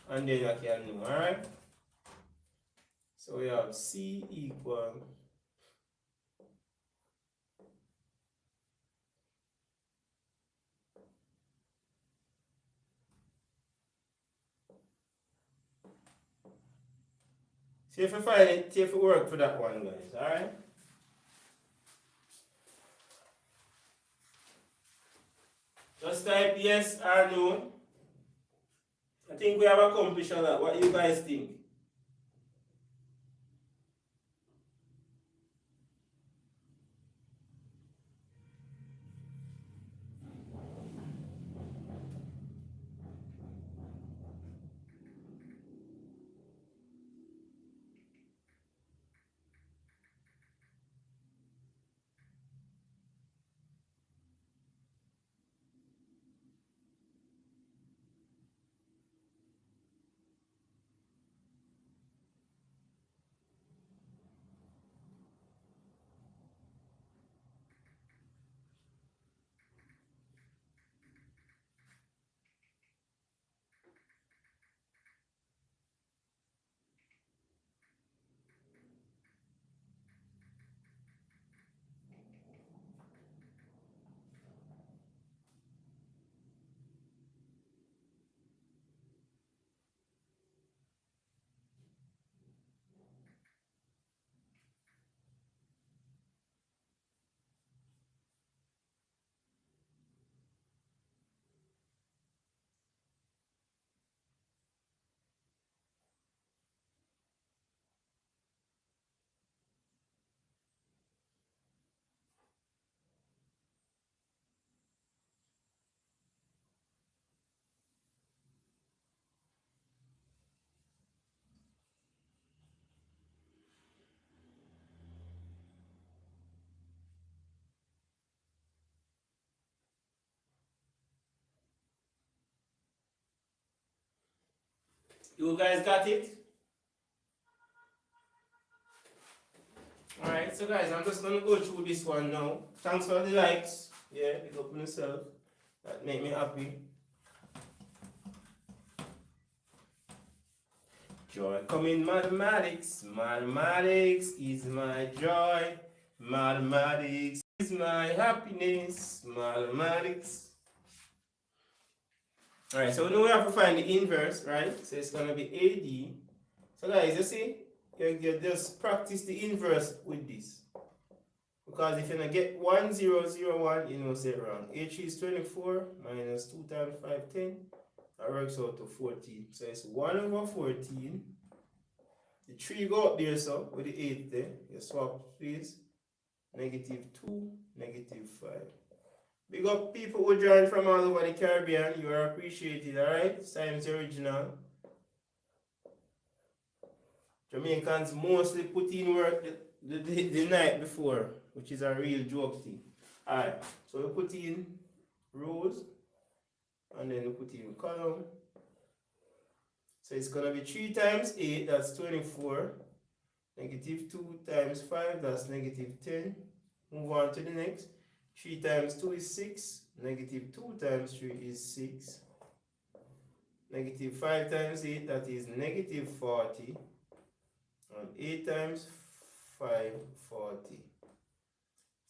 and then I can know, alright? So we have C equal see if you find it, see if it works for that one, guys, alright? Just type yes or no. I think we have accomplished a lot. What do you guys think? You guys got it? Alright, so guys, I'm just gonna go through this one now. Thanks for the likes. Yeah, pick up on yourself. That make me happy. Joy come in mathematics. Mathematics is my joy. Mathematics is my happiness. Mathematics. Alright, so now we have to find the inverse, right? So it's gonna be AD. So guys, you see, you just practice the inverse with this. Because if you get 1, 0, 0, 1, you know, say it wrong. H is 24 minus 2 times 5, 10. That works out to 14. So it's 1 over 14. The 3 go up there, so with the 8 there. You swap please. Negative 2, negative 5. Big up people who joined from all over the Caribbean. You are appreciated, alright? Times original. Jamaicans mostly put in work the night before, which is a real joke thing. Alright, so we put in rows and then we put in column. So it's gonna be 3 times 8, that's 24. Negative 2 times 5, that's negative 10. Move on to the next. 3 times 2 is 6. Negative 2 times 3 is 6. Negative 5 times 8, that is negative 40. And 8 times 5, 40.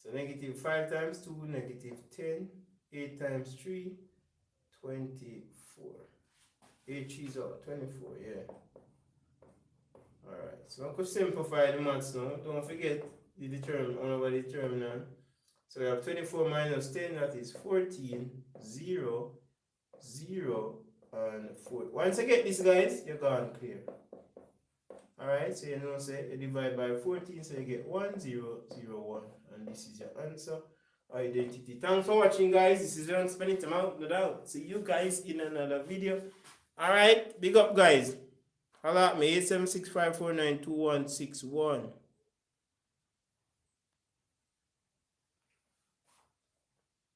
So negative 5 times 2, negative 10. 8 times 3, 24. 8 3s out, 24, yeah. Alright, so I could simplify the maths now. Don't forget the determinant. So we have 24 minus 10, that is 14, 0, 0, and 4. Once you get this, guys, you're gone clear. Alright, so you know, say you divide by 14, so you get 1, 0, 0, 1. And this is your answer, identity. Thanks for watching, guys. This is John Spending Time Out, no doubt. See you guys in another video. Alright, big up, guys. Holla at me, 876549261.